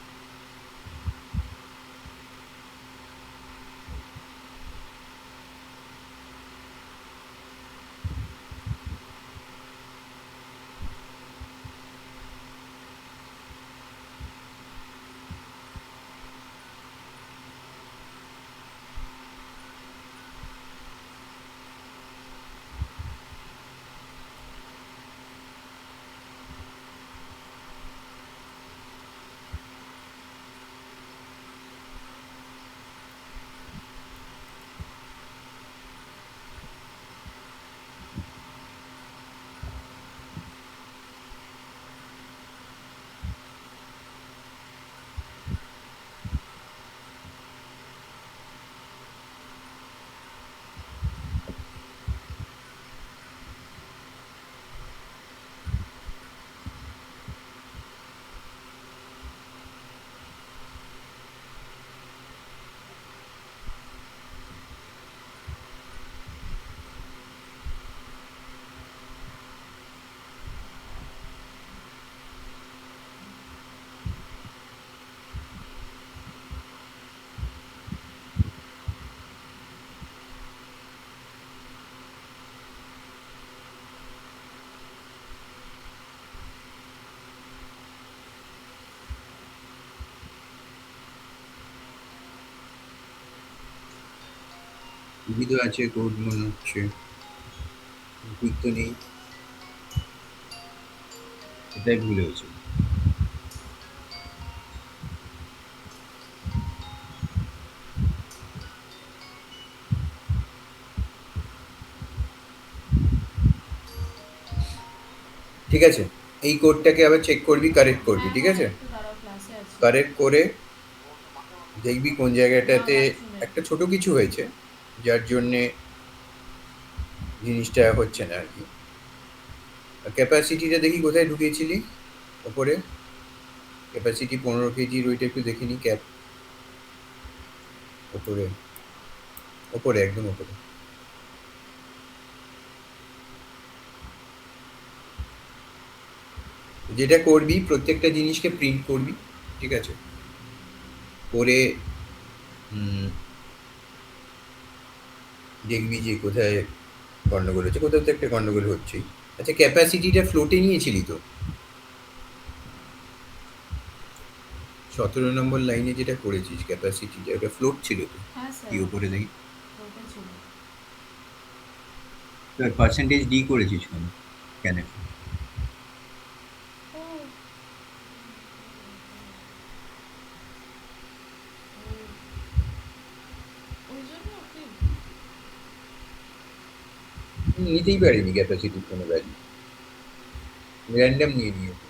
টিভি তো আছে, কোড মনে হচ্ছে, ঠিক তো নেই, এটাই ভুল হয়েছে। ঠিক আছে, এই কোডটাকে আবার চেক করবি, কারেক্ট করবি, হ্যাঁ ঠিক হ্যাঁ, আছে? একটু দাঁড়াও, ক্লাসে আছি। কারেক্ট করে দেখবি কোন না, জায়গাটাতে বাথরুমে। একটা ছোট কিছু হয়েছে, যার জন্যে জিনিসটা হচ্ছে না আর কি। ক্যাপাসিটিটা দেখি কোথায় ঢুকিয়েছিলি, ওপরে ক্যাপাসিটি 15 কেজির, ওইটা একটু দেখে নি, ক্যাপ ওপরে, ওপরে একদম ওপরে। যেটা করবি প্রত্যেকটা জিনিসকে প্রিন্ট করবি, ঠিক আছে? করে দেখবি যে কোথায় গন্ডগোল হচ্ছে, কোথাও তো একটা গন্ডগোল হচ্ছেই। আচ্ছা, ক্যাপাসিটিটা ফ্লোটে নিয়েছিলি তো? 17 নম্বর লাইনে যেটা করেছিস ক্যাপাসিটিটা, ওটা ফ্লোট ছিল তো? হ্যাঁ কি স্যার, উপরে দেখি, ওটা ছিল। তোর পার্সেন্টেজ ডি করেছিস কেন? কেন? ও, ওই জন্য কি? নিতেই পারিনি ক্যাপাসিটির কোনো ভ্যালু, র্যান্ডম নিয়ে নিয়েছে।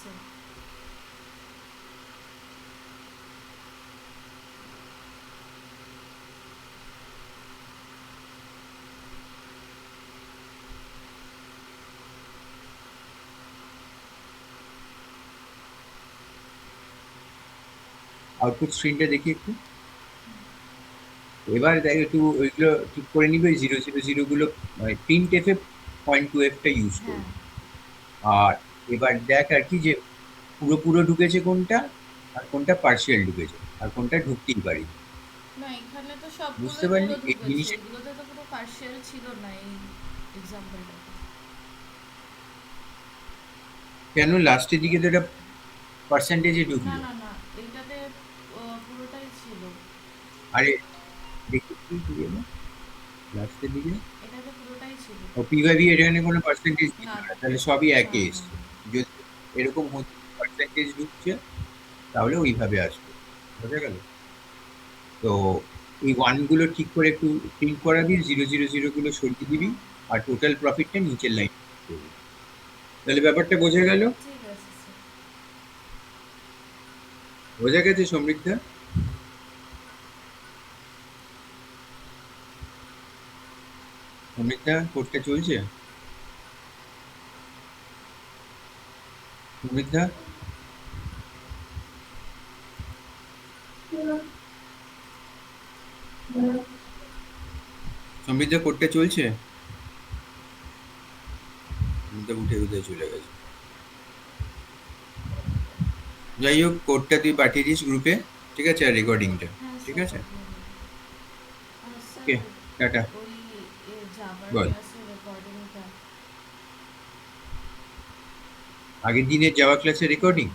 এসছে। আউটপুট স্ক্রিনটা দেখি একটু। এবার দেখ একটু ওইগুলো ঠিক করে নিবে, 000 গুলো প্রিন্ট এফ এ 0.2f টা ইউজ হ্যাঁ করবে। আর এবার দেখ আর কি যে পুরো পুরো ঢুকেছে কোনটা, আর কোনটা পার্শিয়াল ঢুকেছে, আর কোনটা ঢুকতেই পারি। না, এখানে তো বুঝতে সবগুলোই পারলি পুরো এই ঢুকেছে, জিনিসটা? এগুলোতে তো পুরো পার্শিয়াল ছিল না এই এক্সাম্পলটা। কেন লাস্টের দিকে তো এটা পার্সেন্টেজে না ঢুকলো? না না, এইটাতে পুরোটাই ছিল। আরে দেখি কি দিয়ে লাস্টের দিকে এটাতে পুরোটাই ছিল। ও পিভাইভি এখানে কোনো পার্সেন্টেজ দিল না না, তাহলে সবই না একই না। এসছে। যদি এরকম হতো পার্সেন্টেজ ঢুকছে তাহলে ওইভাবে আসবে। বোঝা গেল? তো এই ওয়ান গুলো ঠিক করে একটু প্রিন্ট করাবি, 000 গুলো সরিয়ে দিবি, হ্যাঁ আর টোটাল প্রফিটটা নিচের লাইন করবি। তাহলে ব্যাপারটা বোঝা গেল? ঠিক আছে স্যার। বোঝা গেছে সমৃদ্ধা? সমৃদ্ধা কোর্সটা চলছে? সমৃদ্ধা, সমৃদ্ধা কোর্সটা চলছে? সমৃদ্ধা উঠে উঠে চলে গেছে। যাই হোক, কোডটা তুই পাঠিয়ে দিস গ্রুপে, ঠিক আছে, আর রেকর্ডিংটা, হ্যাঁ ঠিক স্যার আছে? পাঠিয়ে দেবো। আর স্যার ওকে, টাটা। ওই জাভার বল। ক্লাসের রেকর্ডিংটা। আগের দিনের যাওয়া ক্লাসের রেকর্ডিং,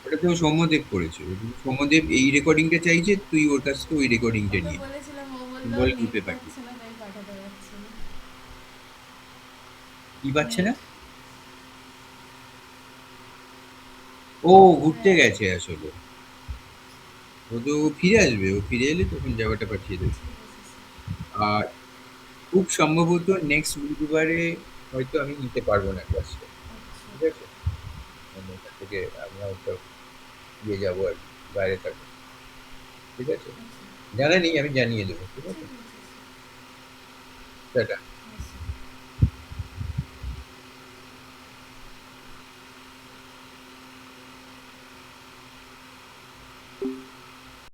ওটা তো সৌম্যদেব করেছে। সৌম্যদেব এই রেকর্ডিংটা চাইছে, তুই ওর কাছ থেকে ওই রেকর্ডিংটা ওকে নিয়ে বলেছিলাম, ও বললো বল নেট গ্রুপে পাঠিয়ে। পাচ্ছে না তাই পাঠাতে পারছি না। কি পাচ্ছে না? নেট। ও ঘুরতে হ্যাঁ গেছে আসলে। ও তো ফিরে আসবে, ও ফিরে এলে তখন যাওয়াটা পাঠিয়ে দেবে। ঠিক আছে স্যার। আর খুব সম্ভবত নেক্সট বুধবারে হয়তো আমি নিতে পারবো না ক্লাসটা, আচ্ছা ঠিক আছে? মানে ওখান থেকে আমরা হয়তো দিয়ে যাবো আর কি, বাইরে থাকবো, ঠিক আছে? আচ্ছা। জানা নেই, আমি জানিয়ে দেবো, ঠিক ঠিক আছে? আছে স্যার। টাটা।